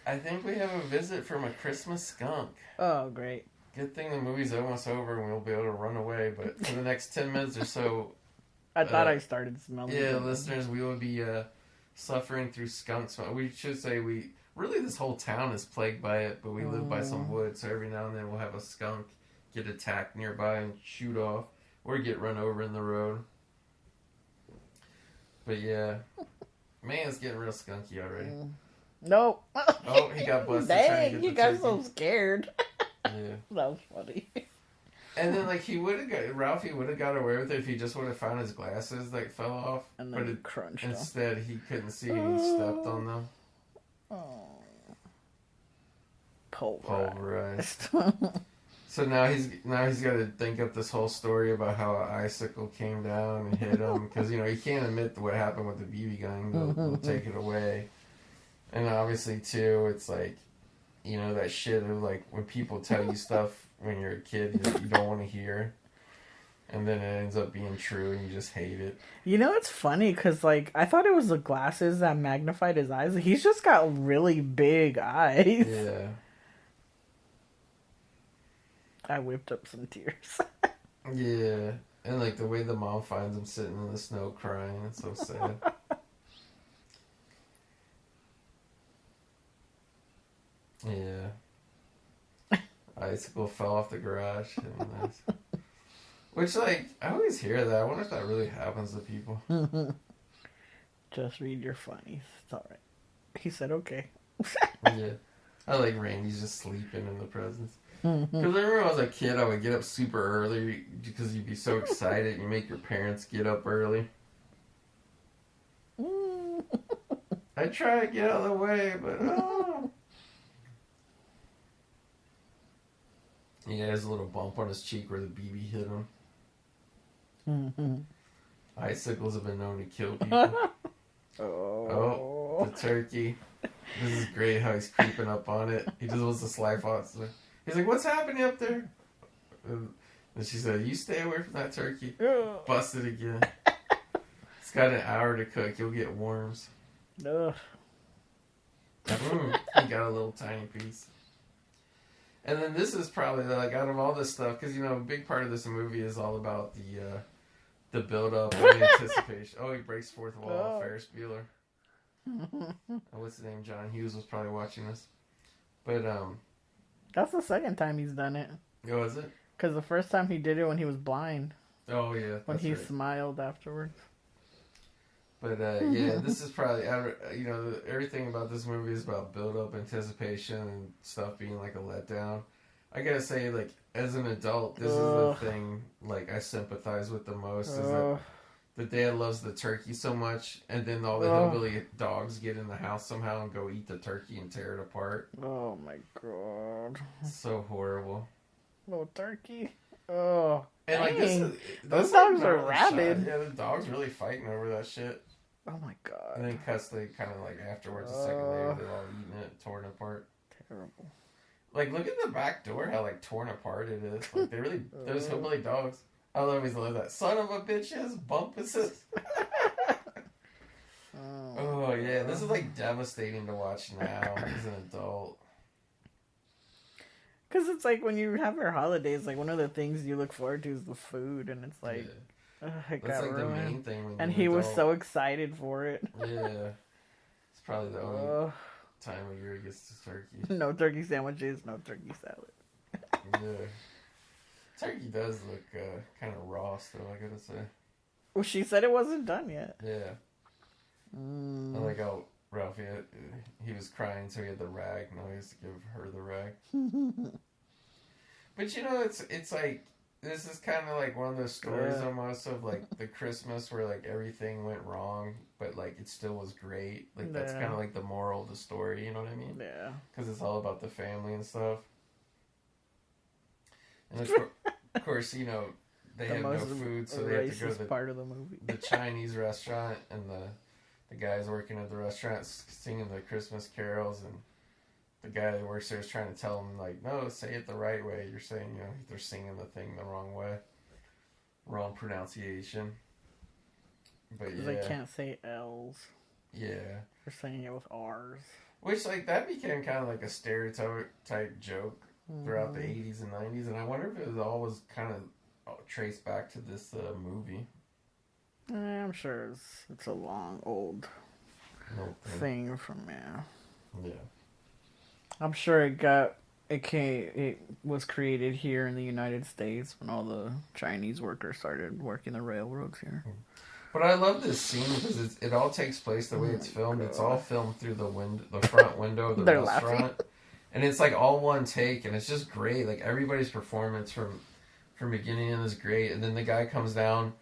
I think we have a visit from a Christmas skunk. Oh, great. Good thing the movie's almost over and we'll be able to run away, but for the next 10 minutes or so... I thought I started smelling Yeah, something. listeners, we will be suffering through skunk smell. We should say really this whole town is plagued by it, but we live by some wood, so every now and then we'll have a skunk get attacked nearby and shoot off, or get run over in the road. But yeah, man, it's getting real skunky already. Nope. Oh, he got busted trying to Dang, get you the got turkey. so scared. Yeah. That was funny. And then, like, Ralphie would have got away with it if he just would have found his glasses that fell off. And then he crunched them. Instead, he couldn't see and he stepped on them. Oh. Pulverized. So now he's got to think up this whole story about how an icicle came down and hit him because he can't admit what happened with the BB gun. They'll take it away, and obviously too, it's like that shit of like when people tell you stuff when you're a kid you don't want to hear, and then it ends up being true and you just hate it. It's funny because like I thought it was the glasses that magnified his eyes. He's just got really big eyes. Yeah. I whipped up some tears. Yeah, and like the way the mom finds him sitting in the snow crying, it's so sad. Yeah. Icicle fell off the garage. Nice. Which, like, I always hear that. I wonder if that really happens to people. Just read your funnies. It's alright. He said okay. Yeah. I like Randy's just sleeping in the presents. Because I remember when I was a kid, I would get up super early because you'd be so excited. You make your parents get up early. I try to get out of the way, but He has a little bump on his cheek where the BB hit him. Icicles have been known to kill people. Oh, the turkey. This is great how he's creeping up on it. He just wants to slide off. He's like, "What's happening up there?" And she said, "You stay away from that turkey." Bust it again. It's got an hour to cook. You'll get worms. Ugh. He got a little tiny piece. And then this is probably like out of all this stuff, because a big part of this movie is all about the build up and the anticipation. Oh, he breaks fourth wall. Ferris Bueller. What's his name? John Hughes was probably watching this, but that's the second time he's done it. Oh, is it? Because the first time he did it when he was blind. Oh yeah, when he smiled afterwards. But yeah, this is probably everything about this movie is about build up, anticipation, and stuff being like a letdown. I gotta say, like as an adult, this is the thing like I sympathize with the most is that the dad loves the turkey so much, and then all the hillbilly dogs get in the house somehow and go eat the turkey and tear it apart. Oh my god, so horrible. Little turkey. Oh, and like those dogs are rabid. Yeah, the dog's really fighting over that shit. Oh my god. And then cuts kind of like afterwards, a second later, they're all eating it, torn apart. Terrible. Like, look at the back door, how like torn apart it is. Like, they really, those hillbilly dogs. I always love that. Son of a bitches, bumpuses. Oh yeah, this is like devastating to watch now as an adult. Because it's like when you have your holidays, like one of the things you look forward to is the food, and it's like, it that's got like ruined. the main thing. When and he was so excited for it. Yeah, it's probably the only time of year he gets to turkey. No turkey sandwiches, no turkey salad. Yeah, turkey does look kind of raw still, I gotta say. Well, she said it wasn't done yet. Yeah. I like how Ralphie, he was crying, so he had the rag. Now he has to give her the rag. But you know, it's like, this is kind of like one of those stories almost of like the Christmas where like everything went wrong, but like it still was great. Like that's kind of like the moral of the story, you know what I mean? Yeah. Because it's all about the family and stuff. And of course, you know, they have no food, so they have to go to part of the movie. the Chinese restaurant, and the guys working at the restaurant singing the Christmas carols, and the guy that works there is trying to tell them, like, no, say it the right way. You're saying, you know, they're singing the thing the wrong way. Wrong pronunciation. But yeah. They can't say L's. Yeah. They're saying it with R's. Which, like, that became kind of like a stereotype joke throughout the 80s and 90s, and I wonder if it all was kind of traced back to this movie. I'm sure it's a long, old thing from, Yeah. I'm sure it was created here in the United States when all the Chinese workers started working the railroads here. But I love this scene because it all takes place the way it's filmed. God. It's all filmed through the front window of the restaurant. Laughing. And it's like all one take, and it's just great. Like everybody's performance from beginning to end is great. And then the guy comes down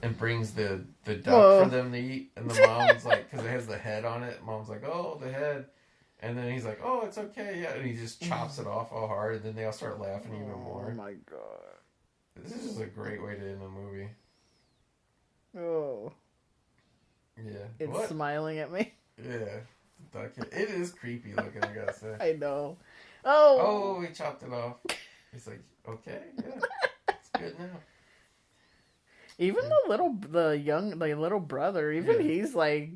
and brings the duck for them to eat, and the mom's like, because it has the head on it. Mom's like, oh, the head. And then he's like, oh, it's okay, yeah. And he just chops it off all hard, and then they all start laughing even more. Oh my god. This is just a great way to end a movie. Oh. Yeah. It's smiling at me. Yeah. It is creepy looking, I gotta say. I know. Oh, he chopped it off. He's like, okay, yeah. It's good now. Even the little brother, he's like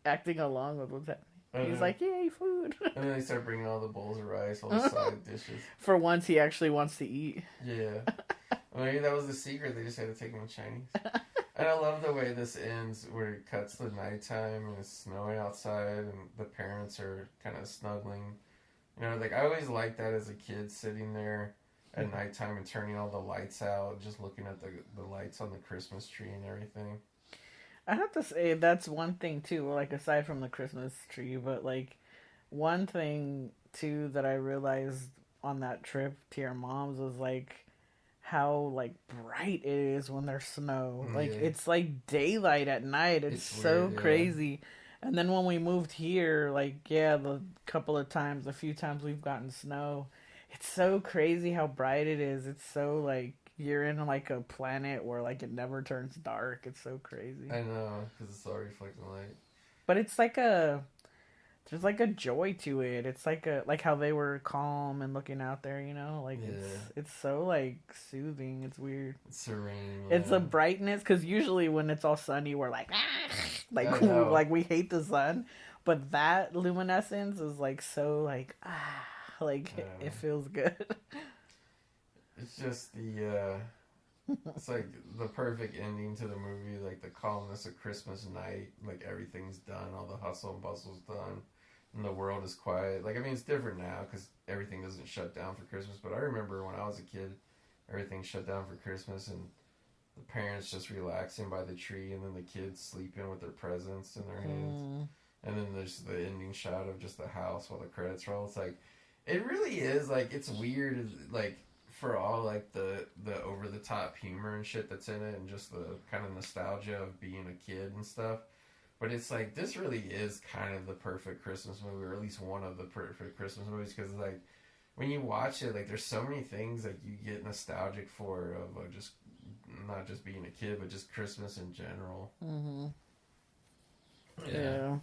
acting along with what's happening. He's like, yay, food. And then they start bringing all the bowls of rice, all the side dishes. For once, he actually wants to eat. Yeah. Maybe that was the secret. They just had to take him Chinese. And I love the way this ends, where it cuts to nighttime and it's snowing outside and the parents are kind of snuggling. You know, like I always liked that as a kid, sitting there at nighttime and turning all the lights out, just looking at the lights on the Christmas tree and everything. I have to say that's one thing too, like aside from the Christmas tree, but like one thing too that I realized on that trip to your mom's was like how like bright it is when there's snow. Like it's like daylight at night. It's so weird, crazy. And then when we moved here, like the few times we've gotten snow, it's so crazy how bright it is. It's so like you're in like a planet where like it never turns dark. It's so crazy. I know, because it's all reflecting light. But it's like there's like a joy to it. It's like how they were calm and looking out there, you know? Like it's so like soothing. It's weird. It's serene. It's a brightness, because usually when it's all sunny, we're like, like we hate the sun. But that luminescence is like so like it feels good. It's just it's like the perfect ending to the movie, like the calmness of Christmas night, like everything's done, all the hustle and bustle's done, and the world is quiet. Like, I mean, it's different now because everything doesn't shut down for Christmas, but I remember when I was a kid, everything shut down for Christmas, and the parents just relaxing by the tree, and then the kids sleeping with their presents in their hands. And then there's the ending shot of just the house while the credits roll. It's like, it really is, like, it's weird, like, for all like the over the top humor and shit that's in it, and just the kind of nostalgia of being a kid and stuff. But it's like, this really is kind of the perfect Christmas movie, or at least one of the perfect Christmas movies, because like when you watch it, like there's so many things like you get nostalgic for, of just not just being a kid, but just Christmas in general. Yeah.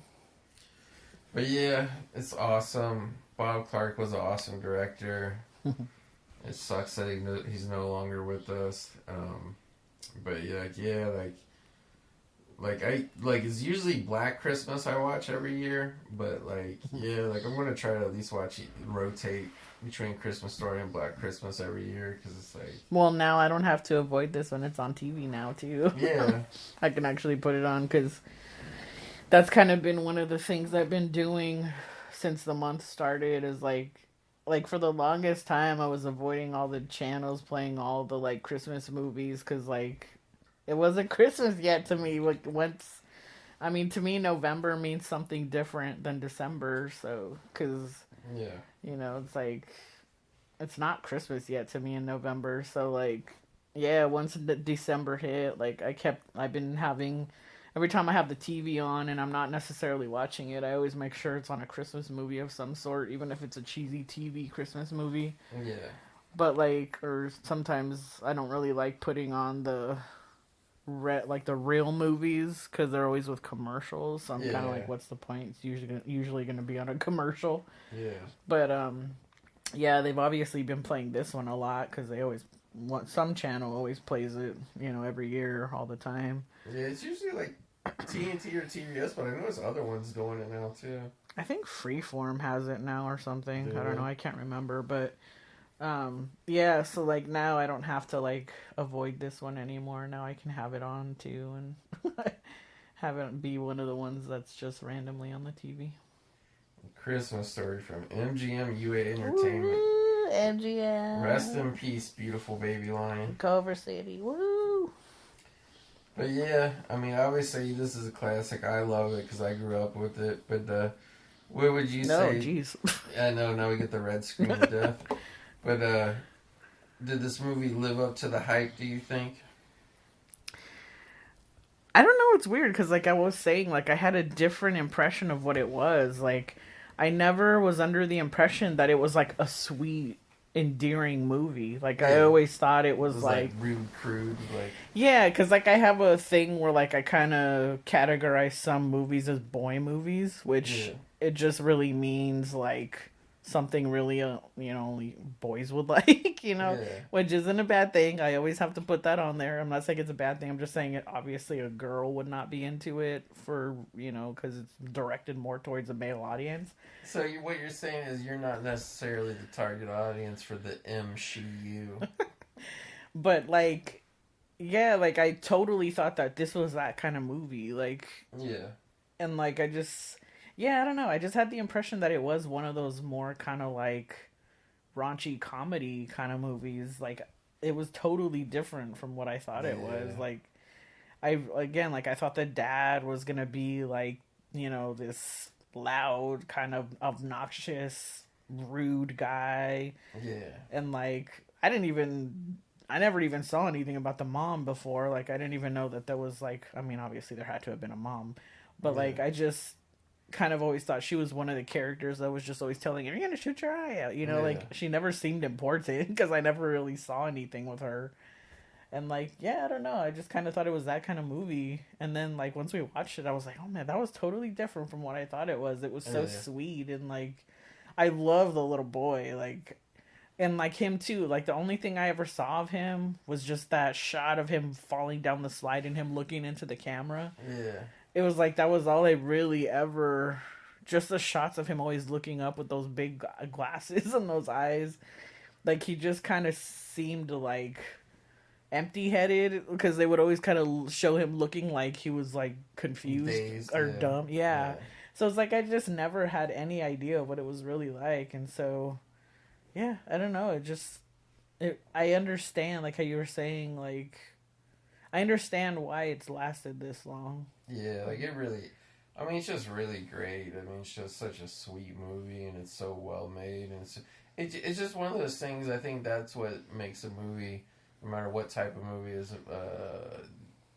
But yeah, it's awesome. Bob Clark was an awesome director. It sucks that he's no longer with us. But it's usually Black Christmas I watch every year. But I'm gonna try to at least rotate between Christmas Story and Black Christmas every year, because it's like. Well, now I don't have to avoid this when it's on TV now too. Yeah. I can actually put it on, because that's kind of been one of the things I've been doing since the month started. Is like for the longest time I was avoiding all the channels playing all the like Christmas movies, because like It wasn't Christmas yet to me. Like once, I mean, to me, November means something different than December. So, because Yeah. you know, it's like it's not Christmas yet to me in November. So, like, yeah, once December hit, like I've been having. Every time I have the TV on and I'm not necessarily watching it, I always make sure it's on a Christmas movie of some sort, even if it's a cheesy TV Christmas movie. Yeah. But like, or sometimes I don't really like putting on the the real movies because they're always with commercials. So I'm kind of like, what's the point? It's usually gonna be on a commercial. Yeah. But yeah, they've obviously been playing this one a lot because they always some channel always plays it, you know, every year, all the time. Yeah, it's usually like TNT or TBS, but I know there's other ones doing it now too. I think Freeform has it now or something. Yeah. I don't know. I can't remember, but yeah. So like now I don't have to like avoid this one anymore. Now I can have it on too and have it be one of the ones that's just randomly on the TV. Christmas Story from MGM UA Entertainment. Woo, MGM. Rest in peace, beautiful baby lion. Culver City. Woo. But yeah, I mean, obviously this is a classic. I love it because I grew up with it. But what would you say? No, jeez. I know, now we get the red screen of death. But did this movie live up to the hype, do you think? I don't know. It's weird because, like I was saying, like I had a different impression of what it was. Like I never was under the impression that it was like a sweet, endearing movie. Like I always thought it was like rude, crude, like yeah. Because like I have a thing where like I kind of categorize some movies as boy movies, which it just really means like something really you know, only boys would like, you know, which isn't a bad thing. I always have to put that on there. I'm not saying it's a bad thing. I'm just saying it obviously a girl would not be into it for, you know, because it's directed more towards a male audience. So what you're saying is you're not necessarily the target audience for the MCU. But like, yeah, like I totally thought that this was that kind of movie. Like, yeah. And like I just, yeah, I don't know. I just had the impression that it was one of those more kind of like raunchy comedy kind of movies. Like it was totally different from what I thought it was. Like I thought the dad was going to be like, you know, this loud kind of obnoxious, rude guy. Yeah. And like I never even saw anything about the mom before. Like I didn't even know that was like, I mean, obviously there had to have been a mom, but like I just kind of always thought she was one of the characters that was just always telling her, you're gonna shoot your eye out, you know. Like she never seemed important because I never really saw anything with her. And like, yeah, I don't know, I just kind of thought it was that kind of movie. And then like once we watched it, I was like, oh man, that was totally different from what I thought it was. It was so sweet, and like I love the little boy, like, and like him too. Like the only thing I ever saw of him was just that shot of him falling down the slide and him looking into the camera. Yeah. It was like that was all I really ever, just the shots of him always looking up with those big glasses and those eyes. Like he just kind of seemed like empty-headed because they would always kind of show him looking like he was like confused, dazed, or dumb. Yeah. So it's like I just never had any idea what it was really like. And so, yeah, I don't know. I understand like how you were saying, like, I understand why it's lasted this long. Yeah, like it really, I mean, it's just really great. I mean, it's just such a sweet movie, and it's so well made, and it's just one of those things. I think that's what makes a movie, no matter what type of movie is,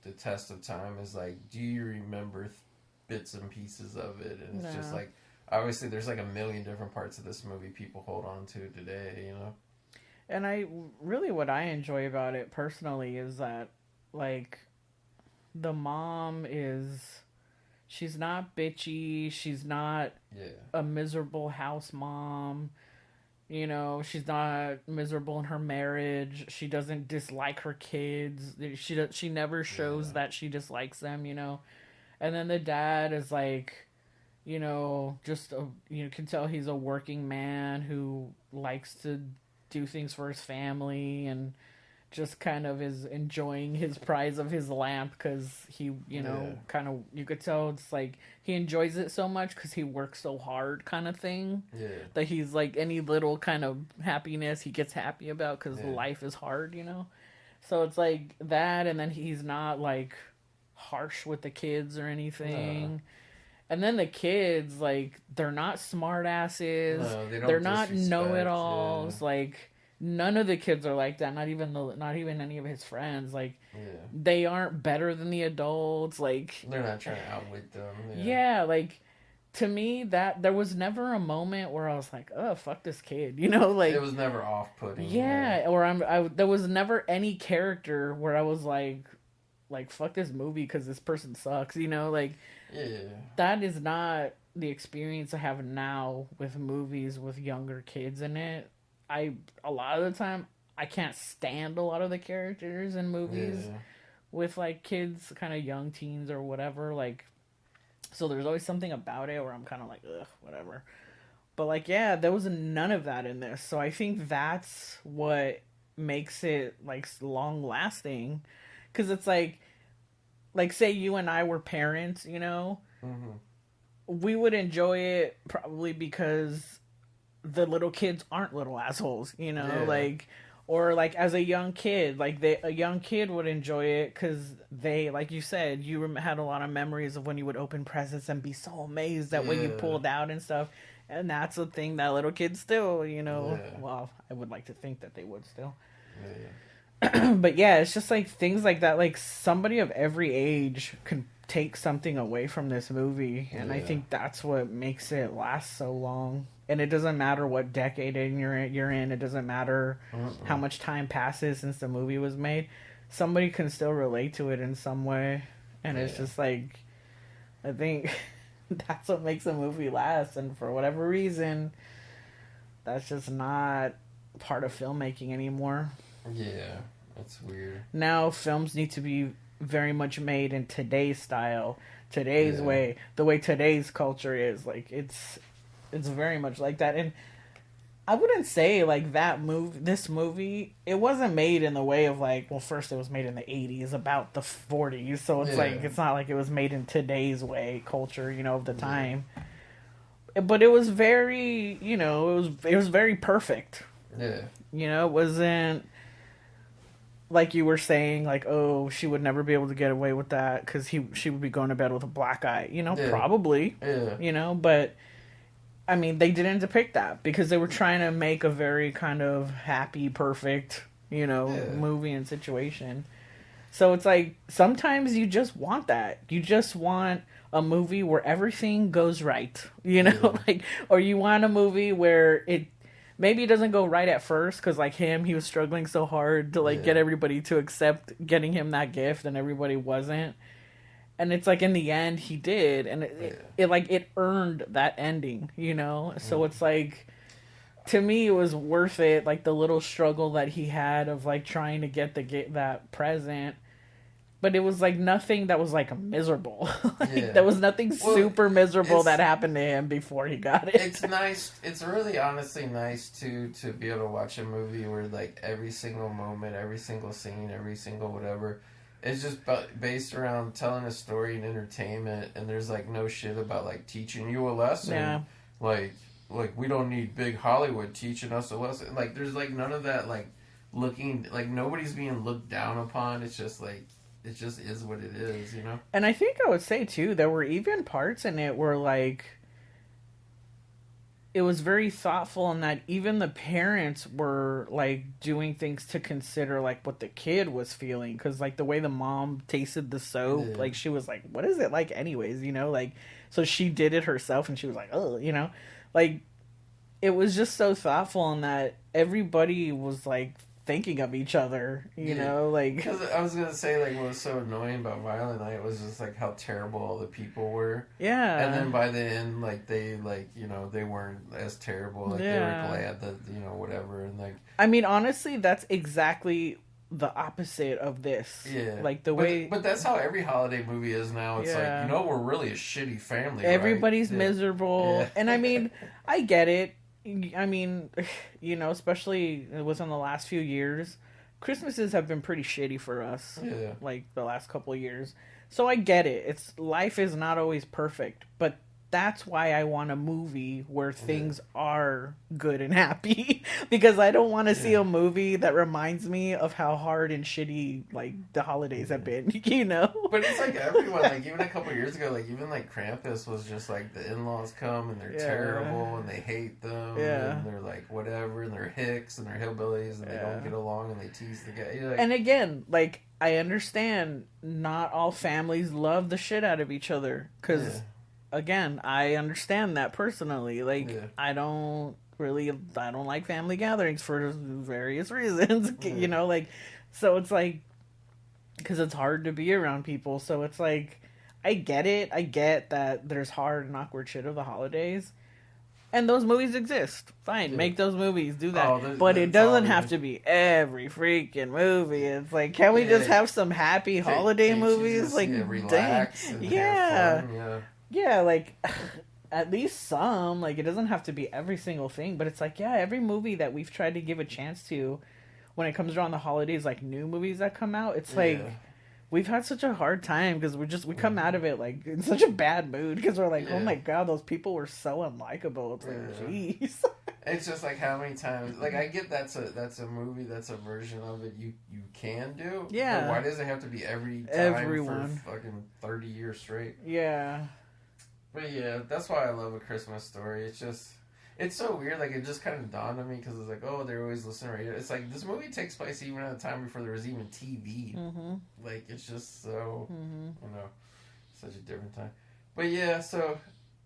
the test of time is like, do you remember bits and pieces of it? And it's just like, obviously, there's like a million different parts of this movie people hold on to today, you know? And what I enjoy about it personally is that, like, the mom she's not bitchy, she's not a miserable house mom, you know, she's not miserable in her marriage, she doesn't dislike her kids, she never shows that she dislikes them, you know. And then the dad is like, you know, you can tell he's a working man who likes to do things for his family and just kind of is enjoying his prize of his lamp because he, you know, kind of, you could tell it's like he enjoys it so much because he works so hard kind of thing. Yeah. That he's like any little kind of happiness he gets happy about because life is hard, you know. So it's like that, and then he's not like harsh with the kids or anything. And then the kids, like, they're not smart asses. No, they don't They're not disrespect, know-it-alls. yeah. Like, none of the kids are like that. Not even any of his friends. Like, Yeah. they aren't better than the adults. Like, They're not trying to outwit them. yeah, like, to me, that there was never a moment where I was like, oh, fuck this kid. You know, like, it was never off-putting. yeah, or there was never any character where I was like fuck this movie because this person sucks. You know, like, Yeah. that is not the experience I have now with movies with younger kids in it. A lot of the time I can't stand a lot of the characters in movies with like kids, kind of young teens or whatever. Like, so there's always something about it where I'm kind of like, ugh, whatever. But like, yeah, there was none of that in this. So I think that's what makes it like long lasting, because it's like say you and I were parents, you know, we would enjoy it probably because the little kids aren't little assholes, you know, like, or like as a young kid, like a young kid would enjoy it because they, like you said, you had a lot of memories of when you would open presents and be so amazed at what you pulled out and stuff. And that's a thing that little kids still, you know, well, I would like to think that they would still. But yeah, it's just like things like that. Like, somebody of every age can take something away from this movie, and I think that's what makes it last so long. And it doesn't matter what decade you're in. It doesn't matter how much time passes since the movie was made. Somebody can still relate to it in some way, and it's just like, I think that's what makes a movie last. And for whatever reason, that's just not part of filmmaking anymore. Yeah, that's weird. Now films need to be very much made in today's style, today's way, the way today's culture is. Like, it's very much like that. And I wouldn't say like this movie, it wasn't made in the way of like, well, first it was made in the 80s about the 40s, so it's like, it's not like it was made in today's way culture, you know, of the time. But it was very, you know, it was very perfect. Yeah. You know, it wasn't like you were saying, like, oh, she would never be able to get away with that because she would be going to bed with a black eye. You know, probably. Yeah. You know, but I mean, they didn't depict that because they were trying to make a very kind of happy, perfect, you know, movie and situation. So it's like, sometimes you just want that. You just want a movie where everything goes right, you know, like, or you want a movie where maybe it doesn't go right at first, because like he was struggling so hard to like get everybody to accept getting him that gift, and everybody wasn't. And it's like, in the end he did, and it earned that ending, you know. So it's like, to me, it was worth it, like the little struggle that he had of like trying to get that present. But it was like nothing that was like miserable. There was nothing super miserable that happened to him before he got it. It's nice. It's really honestly nice to be able to watch a movie where like every single moment, every single scene, every single whatever is just based around telling a story and entertainment, and there's like no shit about like teaching you a lesson. Yeah. Like we don't need big Hollywood teaching us a lesson. Like, there's like none of that, like looking, like nobody's being looked down upon. It's just like, it just is what it is, you know? And I think I would say, too, there were even parts in it where, like, it was very thoughtful in that even the parents were, like, doing things to consider, like, what the kid was feeling. Because, like, the way the mom tasted the soap, like, she was like, what is it like anyways, you know? Like, so she did it herself, and she was like, oh, you know? Like, it was just so thoughtful in that everybody was, like, thinking of each other, you know, like, because I was gonna say, like, what was so annoying about Violent Night was just like how terrible all the people were, and then by the end, like, they, like, you know, they weren't as terrible, like, they were glad that, you know, whatever. And like, I mean, honestly, that's exactly the opposite of this. Like the way, but that's how every holiday movie is now. It's like, you know, we're really a shitty family, everybody's right? Miserable. And I mean, I get it. I mean, you know, especially within the last few years, Christmases have been pretty shitty for us. Like the last couple of years. So I get it. Life is not always perfect, but that's why I want a movie where things are good and happy. Because I don't want to see a movie that reminds me of how hard and shitty, like, the holidays have been, you know? But it's like everyone, like, even a couple years ago, like, even, like, Krampus was just, like, the in-laws come, and they're terrible, and they hate them, and they're, like, whatever, and they're hicks, and they're hillbillies, and they don't get along, and they tease the guy. Like, and again, like, I understand not all families love the shit out of each other, because... Again, I understand that personally. Like, I don't like family gatherings for various reasons, you know, like, so it's like, because it's hard to be around people, so it's like, I get it, I get that there's hard and awkward shit of the holidays, and those movies exist, fine, make those movies, do that, but it doesn't have to be every freaking movie. It's like, can we just have some happy holiday movies, like, relax and have fun, yeah, like, at least some, like, it doesn't have to be every single thing, but it's like, every movie that we've tried to give a chance to, when it comes around the holidays, like, new movies that come out, it's like, we've had such a hard time, because we come out of it, like, in such a bad mood, because we're like, oh my god, those people were so unlikable. It's like, jeez. It's just like, how many times, like, I get that's a movie, that's a version of it you can do, but why does it have to be every time for fucking 30 years straight? But yeah, that's why I love A Christmas Story. It's just, it's so weird. Like, it just kind of dawned on me because it's like, oh, they're always listening to radio. It's like, this movie takes place even at a time before there was even TV. Like, it's just so, you know, such a different time. But yeah, so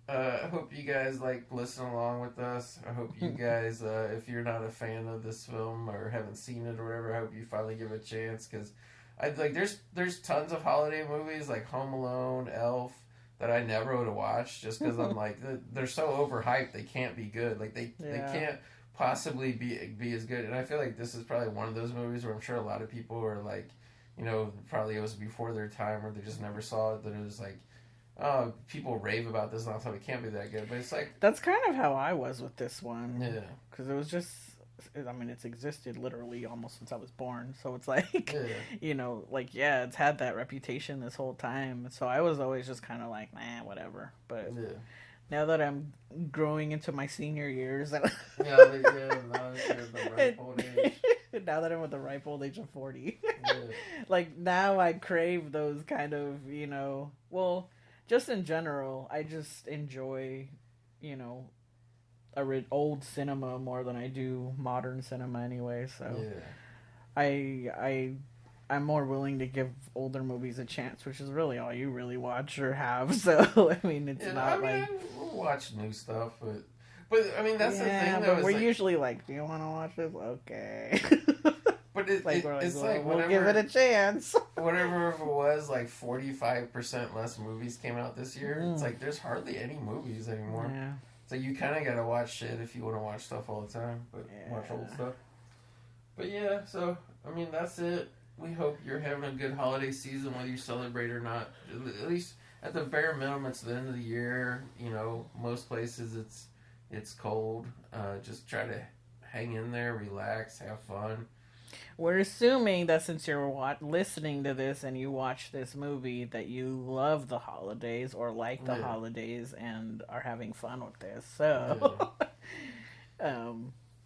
I hope you guys, like, listen along with us. I hope you guys, if you're not a fan of this film or haven't seen it or whatever, I hope you finally give it a chance, because there's tons of holiday movies like Home Alone, Elf, that I never would have watched just because I'm like, they're so overhyped, they can't be good. Like, they can't possibly be as good. And I feel like this is probably one of those movies where I'm sure a lot of people are like, you know, probably it was before their time or they just never saw it, that it was like, oh, people rave about this and all the time, it can't be that good. But it's like... That's kind of how I was with this one. Yeah. Because it was just... I mean, it's existed literally almost since I was born, so it's like, you know, like, it's had that reputation this whole time, so I was always just kind of like, whatever, but now that I'm growing into my senior years, now that I'm at the ripe old age of 40, like, now I crave those kind of, you know, well, just in general, I just enjoy, you know, old cinema more than I do modern cinema anyway, so I'm more willing to give older movies a chance, which is really all you really watch or have, so I mean, it's not like... we'll watch new stuff, but I mean, that's the thing, though, but we're usually like, do you want to watch this? Okay. But it's like, we'll give it a chance. Whatever it was, like 45% less movies came out this year, it's like, there's hardly any movies anymore. So you kind of got to watch shit if you want to watch stuff all the time, but watch old stuff. But yeah, so, I mean, that's it. We hope you're having a good holiday season, whether you celebrate or not. At least, at the bare minimum, it's the end of the year. You know, most places it's cold. Just try to hang in there, relax, have fun. We're assuming that since you're listening to this and you watch this movie, that you love the holidays or like the holidays and are having fun with this. So,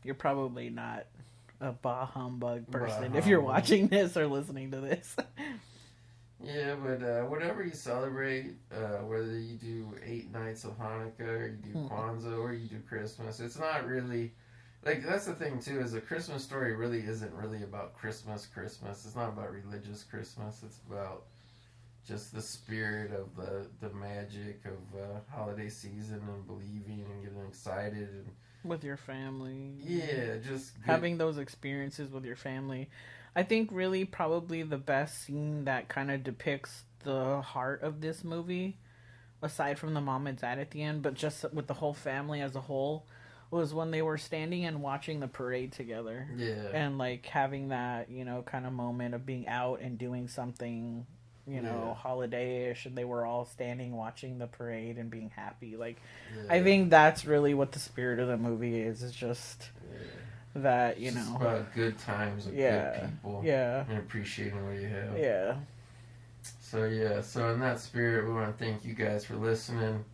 you're probably not a bah humbug person if you're watching this or listening to this. Yeah, but whatever you celebrate, whether you do 8 nights of Hanukkah or you do Kwanzaa or you do Christmas, it's not really... Like, that's the thing, too, is A Christmas Story really isn't really about Christmas. It's not about religious Christmas. It's about just the spirit of the magic of holiday season and believing and getting excited. And with your family. Yeah, just... having those experiences with your family. I think really probably the best scene that kind of depicts the heart of this movie, aside from the mom and dad at the end, but just with the whole family as a whole, was when they were standing and watching the parade together. Yeah. And, like, having that, you know, kind of moment of being out and doing something, you know, holiday-ish, and they were all standing watching the parade and being happy. Like, I think that's really what the spirit of the movie is just that, you know. About good times with good people. Yeah. And appreciating what you have. Yeah. So in that spirit, we want to thank you guys for listening.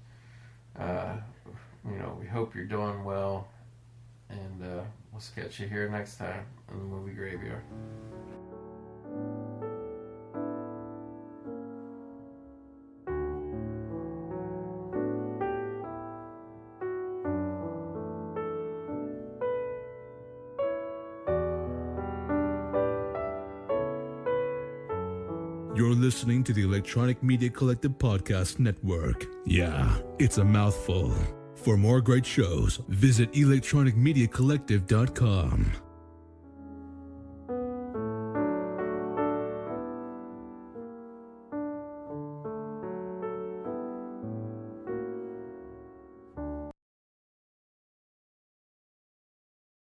We hope you're doing well, and we'll catch you here next time on the Movie Graveyard. You're listening to the Electronic Media Collective Podcast Network. Yeah, it's a mouthful. For more great shows, visit electronicmediacollective.com.